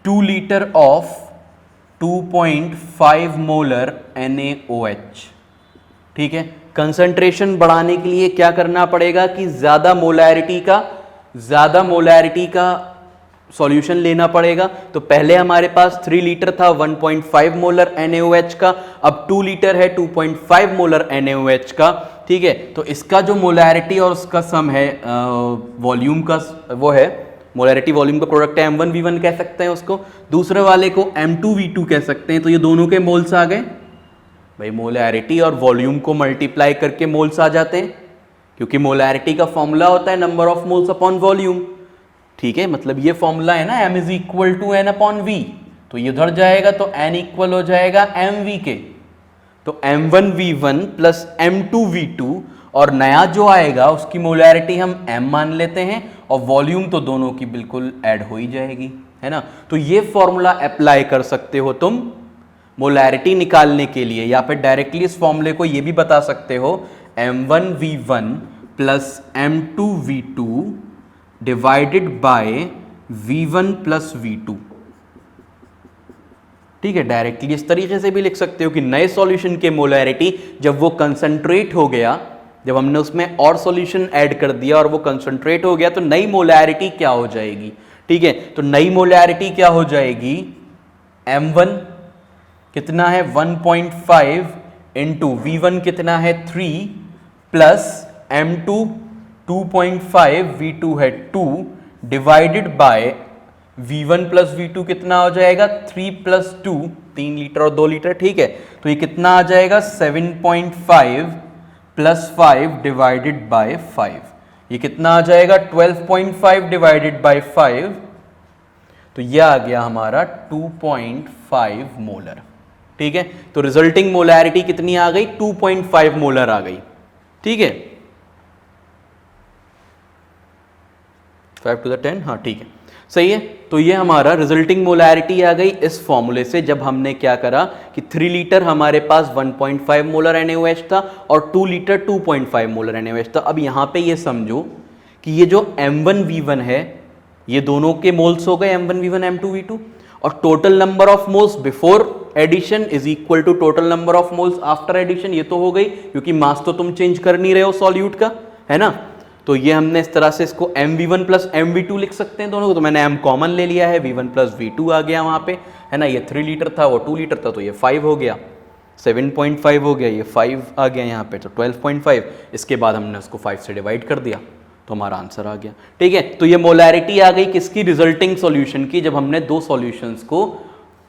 2 litre of 2.5 molar NaOH, ठीक है। कंसंट्रेशन बढ़ाने के लिए क्या करना पड़ेगा कि ज्यादा मोलैरिटी का सॉल्यूशन लेना पड़ेगा। तो पहले हमारे पास 3 लीटर था 1.5 मोलर NaOH का, अब 2 लीटर है 2.5 मोलर NaOH का, ठीक है। तो इसका जो मोलैरिटी और उसका सम है वॉल्यूम का, वो है मोलैरिटी वॉल्यूम का प्रोडक्ट है, M1V1 कह सकते हैं उसको, दूसरे वाले को M2V2 कह सकते हैं। तो ये दोनों के मोल्स आ गए भाई, मोलैरिटी और वॉल्यूम को मल्टीप्लाई करके मोल्स आ जाते हैं, क्योंकि मोलैरिटी का फॉर्मूला होता है number of moles upon volume, ठीक है। मतलब ये फॉर्मूला है ना M is equal to N upon V, तो ये उधर जाएगा तो N इक्वल हो जाएगा MV के, तो M1V1 प्लस M2V2, और नया जो आएगा उसकी मोलैरिटी हम M मान लेते हैं और वॉल्यूम तो दोनों की बिल्कुल ऐड हो ही जाएगी, है ना। तो ये फॉर्मूला अप्लाई कर सकते हो तुम मोलैरिटी निकालने के लिए, या फिर डायरेक्टली इस फॉर्मूले को ये भी बता सकते हो M1V1 plus M2V2 divided by V1 plus V2, ठीक है। डायरेक्टली इस तरीके से भी लिख सकते हो कि नए सॉल्यूशन के मोलैरिटी जब वो कंसंट्रेट हो गया, जब हमने उसमें और सॉल्यूशन ऐड कर दिया और वो कंसंट्रेट हो गया, तो नई मोलैरिटी क्या हो जाएगी, ठीक है। तो नई मोलैरिटी क्या हो जाएगी, M1 कितना है 1.5 इंटू V1 कितना है 3 प्लस M2 2.5, V2 है 2 divided by V1 plus V2 कितना हो जाएगा 3 प्लस 2, 3 लीटर और 2 लीटर, ठीक है। तो ये कितना आ जाएगा 7.5 प्लस 5 डिवाइडेड बाय 5, ये कितना आ जाएगा 12.5 डिवाइडेड बाय 5, तो यह आ गया हमारा 2.5 मोलर, ठीक है। तो रिजल्टिंग मोलैरिटी कितनी आ गई 2.5 मोलर आ गई, ठीक है। 5 to the 10, हाँ ठीक है, सही है। तो ये हमारा रिजल्टिंग मोलैरिटी आ गई इस फॉर्मूले से, जब हमने क्या करा कि 3 लीटर हमारे पास 1.5 मोलर NaOH था और 2 लीटर 2.5 मोलर NaOH था। अब यहां पे ये समझो कि ये जो M1V1 है, ये दोनों के मोल्स हो गए M1V1 M2V2, और total number of moles before addition is equal to total number of moles after addition, ये तो हो गई, क्योंकि मास तो तुम चेंज कर नहीं रहे हो सॉल्यूट का, है ना। तो ये हमने इस तरह से इसको MV1 प्लस MV2 लिख सकते हैं दोनों को, तो मैंने M कॉमन ले लिया है, V1 प्लस V2 आ गया वहां पे, है ना। ये 3 लीटर था, वो 2 लीटर था, तो ये 5 हो गया, 7.5 हो गया, ये 5 आ गया यहाँ पे, तो 12.5, इसके बाद हमने उसको 5 से डिवाइड कर दिया, तो हमारा आंसर आ गया, ठीक है। तो ये मोलैरिटी आ गई किसकी, रिजल्टिंग सॉल्यूशन की, जब हमने दो सॉल्यूशंस को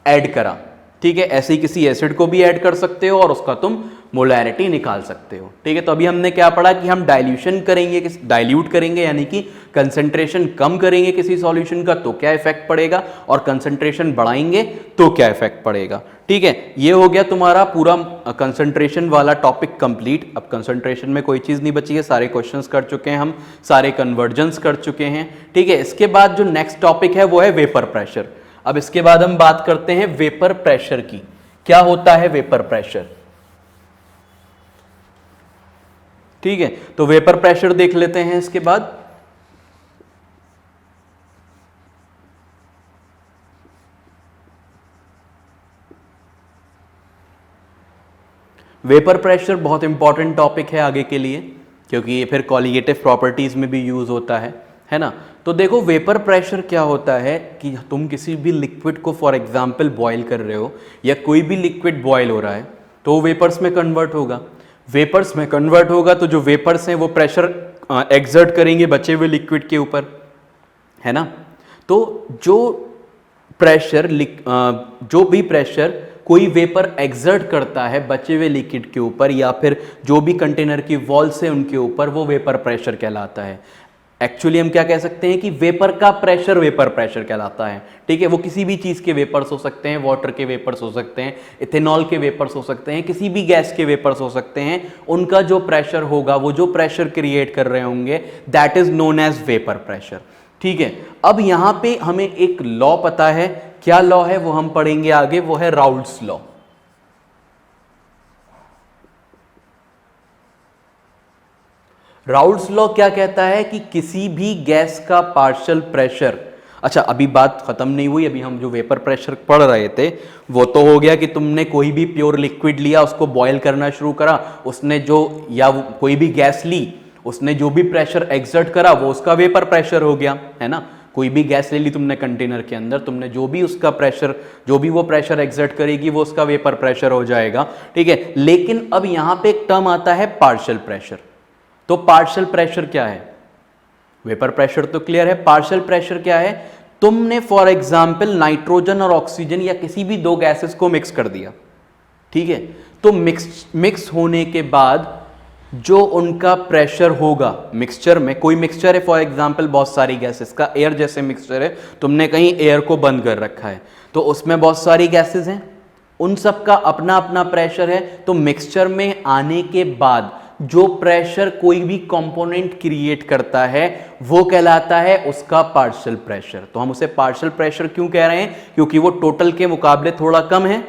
ऐड करा, ठीक है, ऐसे ही किसी एसिड को भी ऐड कर सकते हो और उसका तुम मोलैरिटी निकाल सकते हो। ठीक है, तो अभी हमने क्या पढ़ा कि हम डाइल्यूशन करेंगे, डाइल्यूट करेंगे यानी कि कंसंट्रेशन कम करेंगे किसी सॉल्यूशन का तो क्या इफेक्ट पड़ेगा, और कंसंट्रेशन बढ़ाएंगे तो क्या इफेक्ट पड़ेगा। ठीक है, ये हो गया तुम्हारा पूरा कंसंट्रेशन वाला टॉपिक कंप्लीट। अब कंसंट्रेशन में कोई चीज नहीं बची है, सारे क्वेश्चंस कर चुके हैं हम, सारे कन्वर्जन्स कर चुके हैं। ठीक है, इसके बाद जो नेक्स्ट टॉपिक है वो है वेपर प्रेशर। अब इसके बाद हम बात करते हैं वेपर प्रेशर की। क्या होता है वेपर प्रेशर? ठीक है, तो वेपर प्रेशर देख लेते हैं इसके बाद। वेपर प्रेशर बहुत इंपॉर्टेंट टॉपिक है आगे के लिए, क्योंकि ये फिर कॉलिगेटिव प्रॉपर्टीज में भी यूज होता है ना। तो देखो वेपर प्रेशर क्या होता है कि तुम किसी भी लिक्विड को फॉर एग्जांपल बॉयल कर रहे हो, या कोई भी लिक्विड बॉयल हो रहा है तो वो वेपर्स में कन्वर्ट होगा। वेपर्स में कन्वर्ट होगा तो जो वेपर्स हैं वो प्रेशर एक्सर्ट करेंगे बचे हुए लिक्विड के ऊपर, है ना। तो जो भी प्रेशर कोई वेपर एक्सर्ट करता है बचे हुए लिक्विड के ऊपर, या फिर जो भी कंटेनर की वॉल्स है उनके ऊपर, वो वेपर प्रेशर कहलाता है। एक्चुअली हम क्या कह सकते हैं कि वेपर का प्रेशर वेपर प्रेशर कहलाता है। ठीक है, वो किसी भी चीज के वेपर्स हो सकते हैं, वाटर के वेपर्स हो सकते हैं, इथेनॉल के वेपर्स हो सकते हैं, किसी भी गैस के वेपर्स हो सकते हैं। उनका जो प्रेशर होगा, वो जो प्रेशर क्रिएट कर रहे होंगे, that is known as vapour pressure. ठीक है, अब यहां पे हमें एक लॉ पता है। क्या लॉ है वो हम पढ़ेंगे आगे, वो है राउल्ट्स लॉ। राउल्ट्स लॉ क्या कहता है कि किसी भी गैस का पार्शियल प्रेशर, अच्छा अभी बात खत्म नहीं हुई, अभी हम जो वेपर प्रेशर पढ़ रहे थे वो तो हो गया कि तुमने कोई भी प्योर लिक्विड लिया, उसको बॉयल करना शुरू करा, उसने जो, या कोई भी गैस ली, उसने जो भी प्रेशर एक्सर्ट करा वो उसका वेपर प्रेशर हो गया, है ना। कोई भी गैस ले ली तुमने कंटेनर के अंदर, तुमने जो भी उसका प्रेशर, जो भी वो प्रेशर एक्सर्ट करेगी वो उसका वेपर प्रेशर हो जाएगा। ठीक है, लेकिन अब यहां पे एक टर्म आता है पार्शियल प्रेशर। तो पार्शियल प्रेशर क्या है? वेपर प्रेशर तो क्लियर है, पार्शियल प्रेशर क्या है? तुमने फॉर एग्जांपल नाइट्रोजन और ऑक्सीजन या किसी भी दो गैसेस को मिक्स कर दिया, ठीक है, तो मिक्स होने के बाद जो उनका प्रेशर होगा मिक्सचर में, कोई मिक्सचर है फॉर एग्जांपल बहुत सारी गैसेस का, एयर जैसे मिक्सचर है, तुमने कहीं एयर को बंद कर रखा है तो उसमें बहुत सारी गैसेस हैं, उन सब का अपना अपना प्रेशर है। तो मिक्सचर में आने के बाद जो प्रेशर कोई भी कंपोनेंट क्रिएट करता है वो कहलाता है उसका पार्शियल प्रेशर। तो हम उसे पार्शियल प्रेशर क्यों कह रहे हैं? क्योंकि वो टोटल के मुकाबले थोड़ा कम है,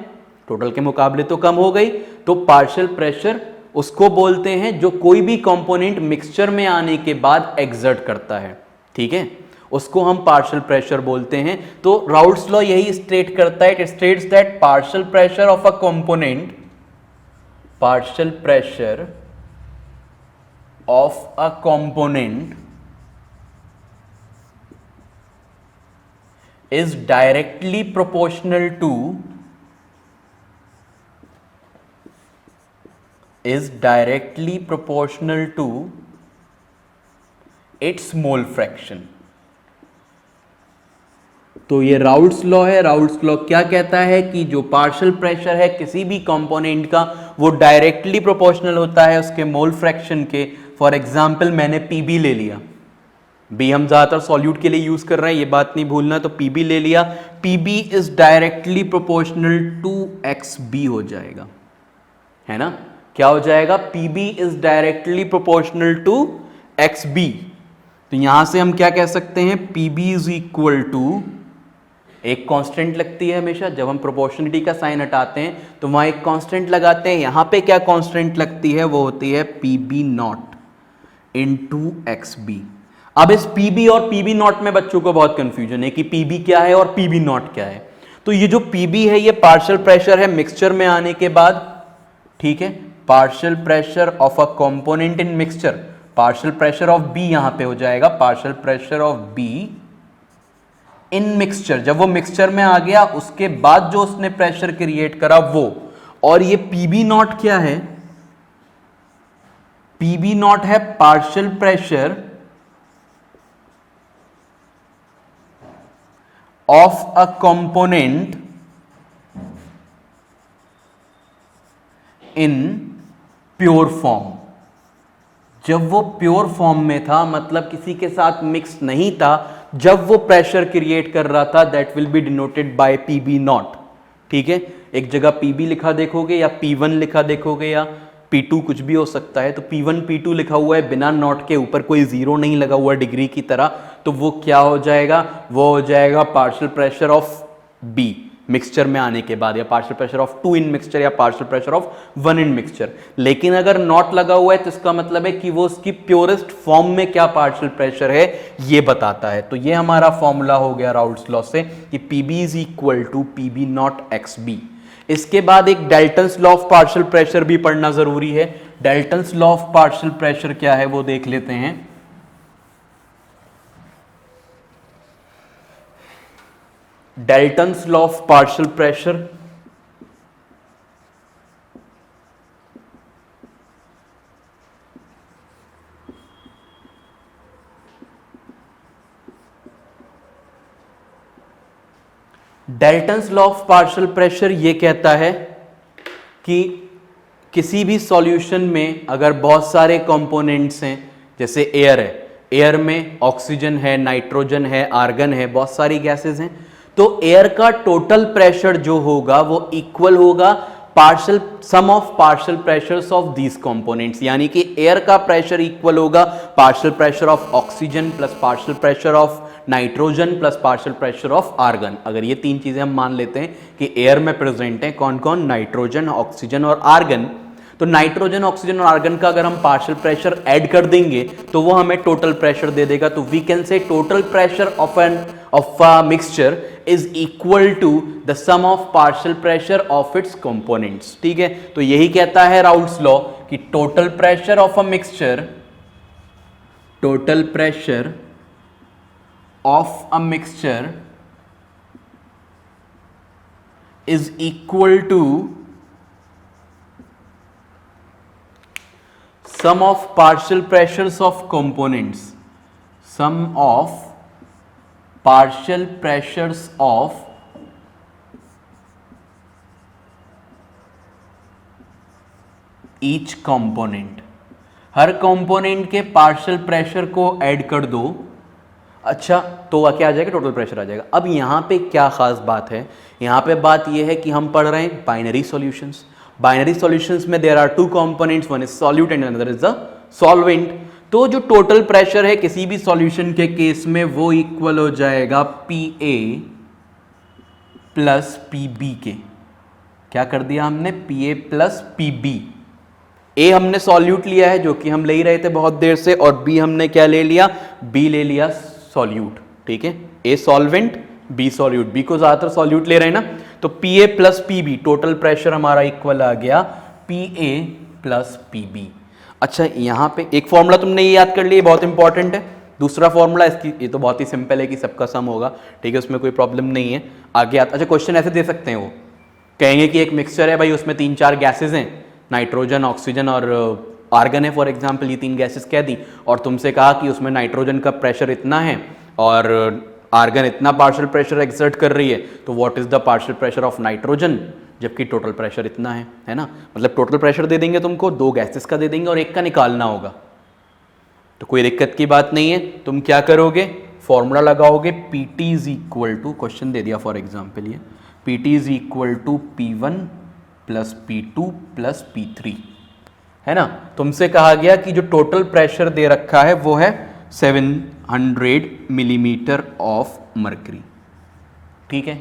टोटल के मुकाबले तो कम हो गई, तो पार्शियल प्रेशर उसको बोलते हैं जो कोई भी कंपोनेंट मिक्सचर में आने के बाद एक्सर्ट करता है। ठीक है, उसको हम पार्शियल प्रेशर बोलते हैं। तो राउल्ट्स लॉ यही स्टेट करता है, it states that partial pressure of a component, partial pressure of a component is directly proportional to its mole fraction। तो ये राउल्ट्स लॉ है। राउल्ट्स लॉ क्या कहता है कि जो पार्शियल प्रेशर है किसी भी कंपोनेंट का वो डायरेक्टली प्रोपोर्शनल होता है उसके मोल फ्रैक्शन के। फॉर एग्जाम्पल मैंने पीबी ले लिया, बी हम ज्यादातर सॉल्यूट के लिए यूज कर रहे हैं, ये बात नहीं भूलना। तो पीबी ले लिया, PB is directly proportional to X B हो जाएगा, है ना। क्या हो जाएगा? PB is directly proportional to X B. तो यहां से हम क्या कह सकते हैं? पीबी इज इक्वल टू, एक कांस्टेंट लगती है हमेशा जब हम प्रोपोर्शनलिटी का साइन हटाते हैं तो वहां एक कांस्टेंट लगाते हैं। यहां पे क्या कांस्टेंट लगती है? वो होती है PB not into X B. अब इस पीबी और पीबी नॉट में बच्चों को बहुत कंफ्यूजन है कि पीबी क्या है और पीबी नॉट क्या है। तो ये जो पीबी है ये पार्शियल प्रेशर है मिक्सचर में आने के बाद, ठीक है, partial pressure of a component in mixture, partial pressure of B यहां पे हो जाएगा, partial pressure of B in mixture. जब वो मिक्सचर में आ गया उसके बाद जो उसने प्रेशर क्रिएट करा वो, और ये पीबी नॉट क्या है? पीबी नॉट है partial pressure of a component in pure form. जब वो प्योर फॉर्म में था, मतलब किसी के साथ मिक्स नहीं था, जब वो प्रेशर क्रिएट कर रहा था, that will be denoted by PB not. ठीक है, एक जगह पीबी लिखा देखोगे या P1 लिखा देखोगे या P2, कुछ भी हो सकता है। तो P1 P2 लिखा हुआ है बिना नॉट के, ऊपर कोई जीरो नहीं लगा हुआ डिग्री की तरह, तो वो क्या हो जाएगा, वो हो जाएगा partial pressure of B mixture में आने के बाद, या partial pressure of 2 in mixture, या partial pressure of 1 in mixture. लेकिन अगर नॉट लगा हुआ है तो इसका मतलब है कि वो उसकी प्योरेस्ट फॉर्म में क्या पार्शियल प्रेशर है ये बताता है। तो ये हमारा फॉर्मूला हो गया राउल्ट्स लॉ से कि PB is equal to PB not X B. इसके बाद एक Dalton's law of partial pressure भी पढ़ना जरूरी है। Dalton's law of partial pressure क्या है वो देख लेते हैं। Dalton's law of partial pressure, Dalton's law of partial pressure ये कहता है कि किसी भी सॉल्यूशन में अगर बहुत सारे कंपोनेंट्स हैं, जैसे एयर है, एयर में ऑक्सीजन है, नाइट्रोजन है, आर्गन है, बहुत सारी गैसेस हैं, तो एयर का टोटल प्रेशर जो होगा वो इक्वल होगा partial sum of partial pressures of these components. यानी कि एयर का प्रेशर इक्वल होगा partial pressure of oxygen plus partial pressure of nitrogen plus partial pressure of argon. अगर ये तीन चीजें हम मान लेते हैं कि एयर में प्रेजेंट है, कौन कौन, नाइट्रोजन, ऑक्सीजन और आर्गन, तो नाइट्रोजन, ऑक्सीजन और आर्गन का अगर हम पार्शियल प्रेशर ऐड कर देंगे तो वो हमें टोटल प्रेशर दे देगा। तो we can say total pressure of a mixture is equal to the sum of partial pressure of its components. ठीक है, तो यही कहता है राउल्ट्स लॉ कि total pressure of a mixture, total pressure of a mixture is equal to sum of partial pressures of components, sum of partial pressures of each component। Her component के partial pressure को add कर दो, अच्छा तो क्या आ जाएगा, total pressure आ जाएगा। अब यहां पे क्या खास बात है, यहां पे बात यह है कि हम पढ़ रहे हैं बाइनरी सॉल्यूशंस। बाइनरी सॉल्यूशंस में there are two components, one is solute and another is the solvent. तो जो टोटल प्रेशर है किसी भी सॉल्यूशन के केस में वो इक्वल हो जाएगा PA प्लस PB के। क्या कर दिया हमने, PA प्लस PB। A हमने सॉल्यूट लिया है जो कि हम ले ही रहे थे बहुत देर से, और B हमने क्या ले लिया, B ले लिया सॉल्यूट। ठीक है, A solvent, B solute, B को ज्यादातर सॉल्यूट ले रहे हैं ना, तो PA plus PB total pressure हमारा इक्वल आ गया PA प्लस PB। अच्छा, यहां पे एक फॉर्मूला तुमने ये याद कर लिया, बहुत इंपॉर्टेंट है। दूसरा फॉर्मूला इसकी, ये तो बहुत ही सिंपल है कि सबका सम होगा, ठीक है, उसमें कोई प्रॉब्लम नहीं है। आगे आता, अच्छा क्वेश्चन ऐसे दे सकते हैं, वो कहेंगे कि एक मिक्सचर है भाई, उसमें 3-4 गैसेज हैं, नाइट्रोजन, ऑक्सीजन और आर्गन है फॉर एग्जाम्पल, ये 3 गैसेज कह दी, और तुमसे कहा कि उसमें नाइट्रोजन का प्रेशर इतना है और आर्गन इतना पार्शियल प्रेशर एक्सर्ट कर रही है, तो what is the partial pressure of nitrogen, जबकि टोटल प्रेशर इतना है ना। मतलब टोटल प्रेशर दे देंगे तुमको, 2 गैसेस का दे देंगे और एक का निकालना होगा, तो कोई दिक्कत की बात नहीं है। तुम क्या करोगे, फॉर्मूला लगाओगे, PT is equal to, question दे दिया फॉर एग्जाम्पल ये, PT is equal to P1 plus P2 plus P3, है ना। तुमसे कहा गया कि जो टोटल प्रेशर दे रखा है वो है 700 मिलीमीटर ऑफ मर्करी, ठीक है,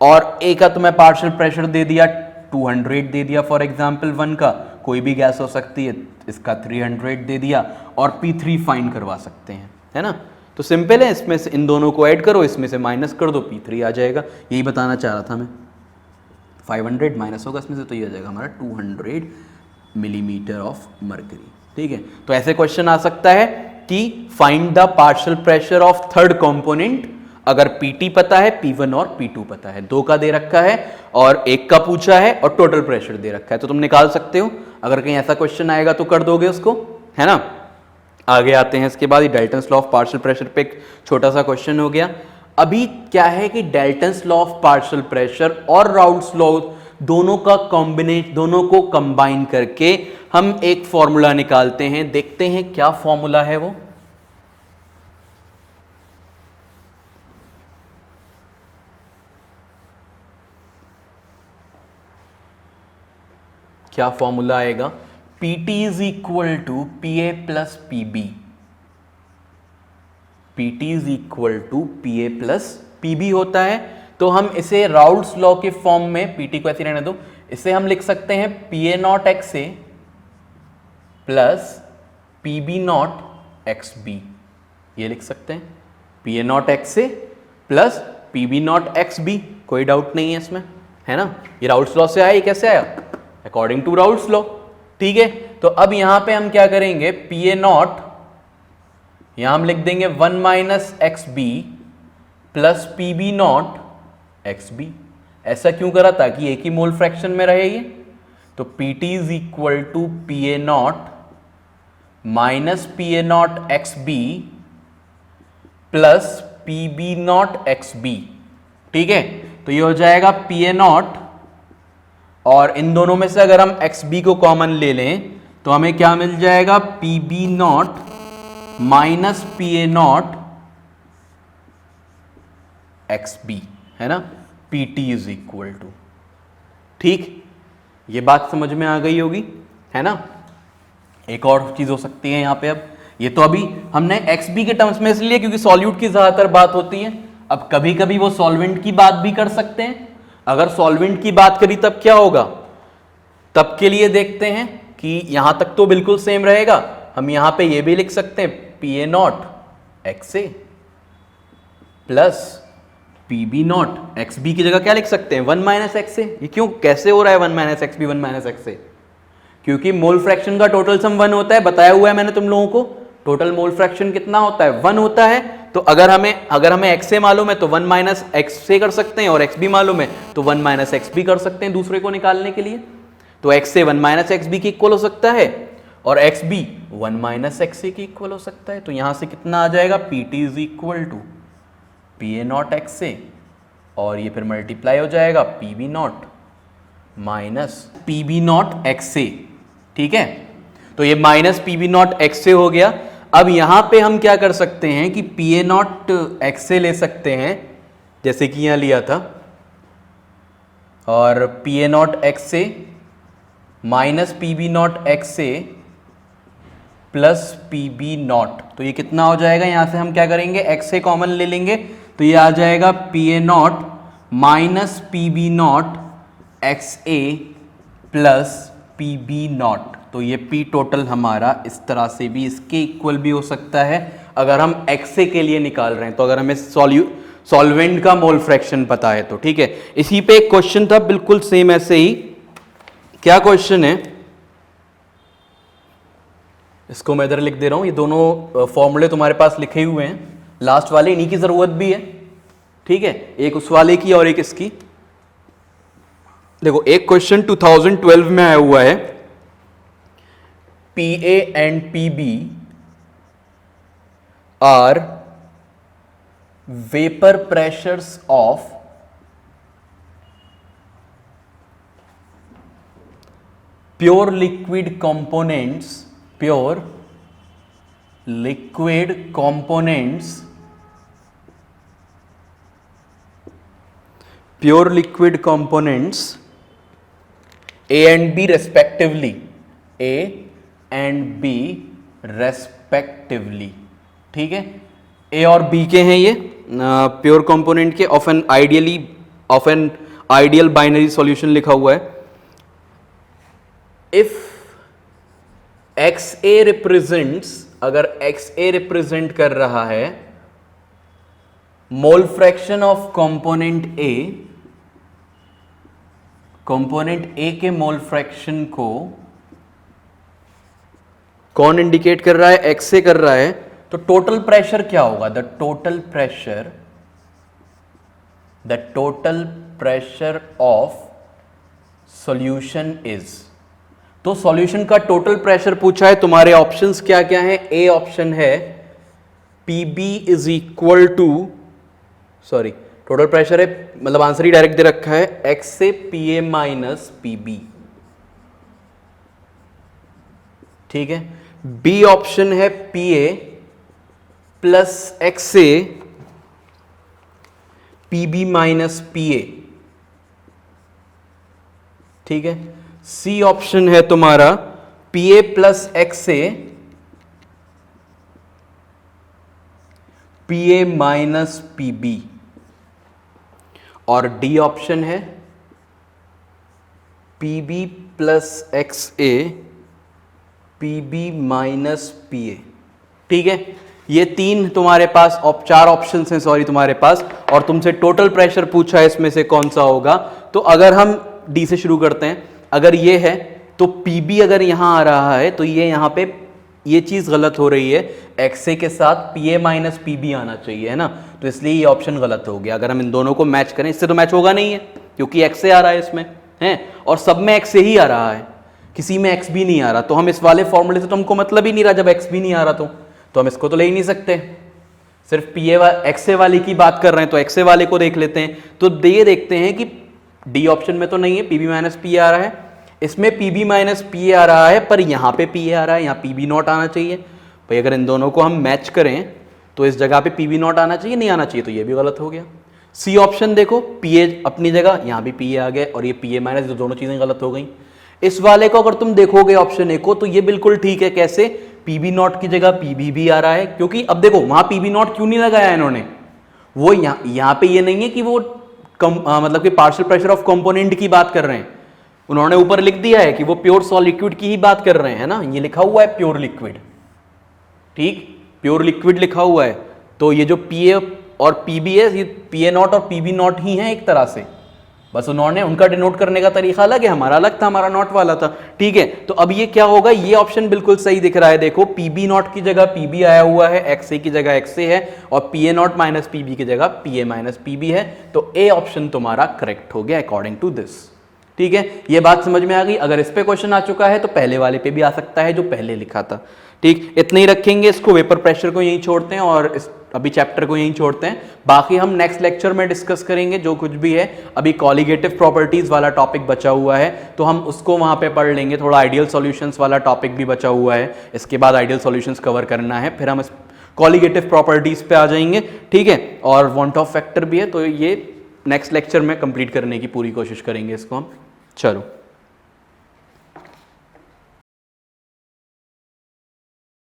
और ए का तुम्हें पार्शियल प्रेशर दे दिया 200 दे दिया फॉर एग्जाम्पल 1 का, कोई भी गैस हो सकती है, इसका 300 दे दिया, और P3 फाइंड करवा सकते हैं, है ना। तो सिंपल है, इसमें से इन दोनों को ऐड करो, इसमें से माइनस कर दो, P3 आ जाएगा। यही बताना चाह रहा था मैं, 500 माइनस होगा इसमें से, तो ये आ जाएगा हमारा 200 मिलीमीटर ऑफ मर्करी, ठीक है। तो ऐसे क्वेश्चन आ सकता है कि find the partial pressure of third component, अगर PT पता है, P1 और P2 पता है, 2 का दे रखा है और 1 का पूछा है और टोटल प्रेशर दे रखा है, तो तुम निकाल सकते हो। अगर कहीं ऐसा क्वेश्चन आएगा तो कर दोगे उसको, है ना। आगे आते हैं, इसके बाद ये Dalton's law of partial pressure पे एक छोटा सा क्वेश्चन हो गया। अभी क्या है कि Dalton's law of partial pressure और दोनों का कॉम्बिनेट, दोनों को कंबाइन करके हम एक फॉर्मूला निकालते हैं। देखते हैं क्या फॉर्मूला है वो। क्या फॉर्मूला आएगा? PT is equal to PA plus PB। PT is equal to PA plus PB होता है। तो हम इसे राउल्ट्स लॉ के फॉर्म में, PT को ऐसे रहने दो, इसे हम लिख सकते हैं PA not XA plus PB not XB। ये लिख सकते हैं PA not XA plus PB not XB। कोई डाउट नहीं है इसमें, है ना? ये राउल्ट्स लॉ से आया, ये कैसे आया? According to Raoult's law. ठीक है, तो अब यहां पे हम क्या करेंगे? PA नॉट यहां हम लिख देंगे 1 minus XB plus PB not XB। ऐसा क्यों करा? ताकि एक ही मोल फ्रैक्शन में रहे ये। तो PT is equal to PA not minus PA not XB plus PB not XB। ठीक है, तो ये हो जाएगा PA नॉट, और इन दोनों में से अगर हम XB को कॉमन ले लें तो हमें क्या मिल जाएगा? PB not minus PA not XB, है ना? PT इज इक्वल टू, ठीक, ये बात समझ में आ गई होगी, है ना? एक और चीज हो सकती है यहां पे। अब ये तो अभी हमने XB के टर्म्स में इसलिए क्योंकि सॉल्यूट की ज्यादातर बात होती है। अब कभी कभी वो सॉल्वेंट की बात भी कर सकते हैं। अगर सॉल्वेंट की बात करी तब क्या होगा? तब के लिए देखते हैं कि यहां तक तो बिल्कुल सेम रहेगा। हम यहां पे ये भी लिख सकते हैं PA not XA plus PB not XB की जगह क्या लिख सकते हैं? 1 माइनस XA। ये क्यों, कैसे हो रहा है 1 माइनस XB 1 माइनस XA? क्योंकि मोल फ्रैक्शन का टोटल सम 1 होता है, बताया हुआ है मैंने तुम लोगों को। टोटल मोल फ्रैक्शन कितना होता है? 1 होता है। तो अगर हमें XA मालूम है तो 1 माइनस XA कर सकते हैं, और XB मालूम है तो 1 माइनस XB कर सकते हैं दूसरे को निकालने के लिए। तो XA 1 माइनस XB के इक्वल हो सकता है, और XB 1 माइनस XA के इक्वल हो सकता है। तो यहां से कितना आ जाएगा? PT is equal to PA not XA, और ये फिर मल्टीप्लाई हो जाएगा PB not minus PB not XA। ठीक है, तो ये माइनस PB नॉट XA हो गया। अब यहां पे हम क्या कर सकते हैं कि PA नॉट XA ले सकते हैं, जैसे कि यहां लिया था, और PA not XA minus PB not XA plus PB not. तो ये कितना हो जाएगा? यहां से हम क्या करेंगे? XA कॉमन ले लेंगे, तो ये आ जाएगा PA not minus PB not XA plus PB not. तो ये P टोटल हमारा इस तरह से भी इसके इक्वल भी हो सकता है अगर हम XA के लिए निकाल रहे हैं। तो अगर हमें सॉल्वेंट का मोल फ्रैक्शन पता है तो ठीक है। इसी पे एक क्वेश्चन था बिल्कुल सेम ऐसे ही। क्या क्वेश्चन है? इसको मैं इधर लिख दे रहा हूं। ये दोनों फॉर्मूले तुम्हारे पास लिखे हुए हैं, लास्ट वाले, इन्हीं की जरूरत भी है। ठीक है, एक उस वाले की और एक इसकी। देखो, एक क्वेश्चन 2012 में आया हुआ है। PA and PB are vapor pressures of pure liquid components, pure liquid components, pure liquid components A and B respectively, A and B respectively। ठीक है, A और B के हैं ये प्योर कंपोनेंट के, of an ideal binary solution लिखा हुआ है। इफ XA रिप्रेजेंट्स, अगर XA रिप्रेजेंट कर रहा है mole fraction of component A, component A के मोल फ्रैक्शन को कौन इंडिकेट कर रहा है? XA कर रहा है। तो टोटल प्रेशर क्या होगा? The total pressure of solution is. तो सॉल्यूशन का टोटल प्रेशर पूछा है। तुम्हारे ऑप्शंस क्या क्या हैं? ए ऑप्शन है PB is equal to, total pressure है, मतलब आंसर ही डायरेक्ट दे रखा है, एक्स से P A minus P B, ठीक है। बी ऑप्शन है पी ए प्लस एक्स से P B minus P A, ठीक है। सी ऑप्शन है तुम्हारा पी ए प्लस एक्स से P A minus P B, और डी ऑप्शन है P B plus X A P B minus P A, ठीक है। ये तीन तुम्हारे पास चार ऑप्शंस हैं सॉरी तुम्हारे पास, और तुमसे टोटल प्रेशर पूछा है इसमें से कौन सा होगा। तो अगर हम डी से शुरू करते हैं, अगर ये है तो पी बी अगर यहां आ रहा है तो ये यहां पे ये चीज गलत हो रही है, एक्स ए के साथ P A minus P B आना चाहिए, है ना, तो इसलिए ये ऑप्शन गलत हो गया। अगर हम इन दोनों को मैच करें, इससे तो मैच होगा नहीं है क्योंकि एक्स ए आ रहा है इसमें, है, और सब में एक्स ए ही आ रहा है, किसी में एक्स भी नहीं आ रहा, तो हम इस वाले फॉर्मूले से तो हमको मतलब ही नहीं रहा, जब एक्स भी नहीं आ रहा तो हम इसको तो ले ही नहीं सकते। सिर्फ पी ए एक्स ए वाले की बात कर रहे हैं तो एक्स ए वाले को देख लेते हैं। तो ये देखते हैं कि डी ऑप्शन में तो नहीं है, P B minus P A आ रहा है, इसमें P B minus P A आ रहा है, पर यहां पे पी ए आ रहा है, यहां पी बी नॉट आना चाहिए। भाई अगर इन दोनों को हम मैच करें तो इस जगह पे पी बी नॉट आना चाहिए, नहीं आना चाहिए, तो ये भी गलत हो गया। सी ऑप्शन देखो, पी ए अपनी जगह, यहां भी पी ए आ गए, और ये पी ए माइनस, दोनों चीजें गलत हो गई। इस वाले को अगर तुम देखोगे ऑप्शन ए को तो ये बिल्कुल ठीक है, कैसे, पी बी नॉट की जगह पी बी भी आ रहा है, क्योंकि अब देखो वहां पी बी नॉट क्यों नहीं लगाया इन्होंने, वो यहां पे ये नहीं है कि वो मतलब कि पार्शियल प्रेशर ऑफ कंपोनेंट की बात कर रहे हैं, उन्होंने ऊपर लिख दिया है कि वो प्योर सॉलिड लिक्विड की ही बात कर रहे हैं, है ना, ये लिखा हुआ है प्योर लिक्विड, ठीक, प्योर लिक्विड लिखा हुआ है। तो ये जो पी ए और पी बी है, ये पी ए नॉट और पी बी नॉट ही है एक तरह से, बस उन्होंने उनका डिनोट करने का तरीका अलग है, हमारा अलग था, हमारा नॉट वाला था, ठीक है। तो अब ये क्या होगा, ये ऑप्शन बिल्कुल सही दिख रहा है, देखो पी बी नॉट की जगह पी बी आया हुआ है, एक्स ए की जगह एक्स ए है, और P A not minus P B की जगह P A minus P B है, तो ए ऑप्शन तुम्हारा करेक्ट हो गया अकॉर्डिंग टू दिस, ठीक है। ये बात समझ में आ गई। अगर इस पे क्वेश्चन आ चुका है तो पहले वाले पे भी आ सकता है जो पहले लिखा था, ठीक। इतना ही रखेंगे इसको, वेपर प्रेशर को यहीं छोड़ते हैं और अभी चैप्टर को यहीं छोड़ते हैं, बाकी हम नेक्स्ट लेक्चर में डिस्कस करेंगे जो कुछ भी है। अभी कॉलिगेटिव प्रॉपर्टीज वाला टॉपिक बचा हुआ है तो हम उसको वहां पे पढ़ लेंगे, थोड़ा आइडियल सॉल्यूशंस वाला टॉपिक भी बचा हुआ है, इसके बाद आइडियल सॉल्यूशंस कवर करना है, फिर हम इस कॉलिगेटिव प्रॉपर्टीज पे आ जाएंगे, ठीक है। और वांट ऑफ फैक्टर भी है, तो ये नेक्स्ट लेक्चर में कंप्लीट करने की पूरी कोशिश करेंगे इसको हम। चलो।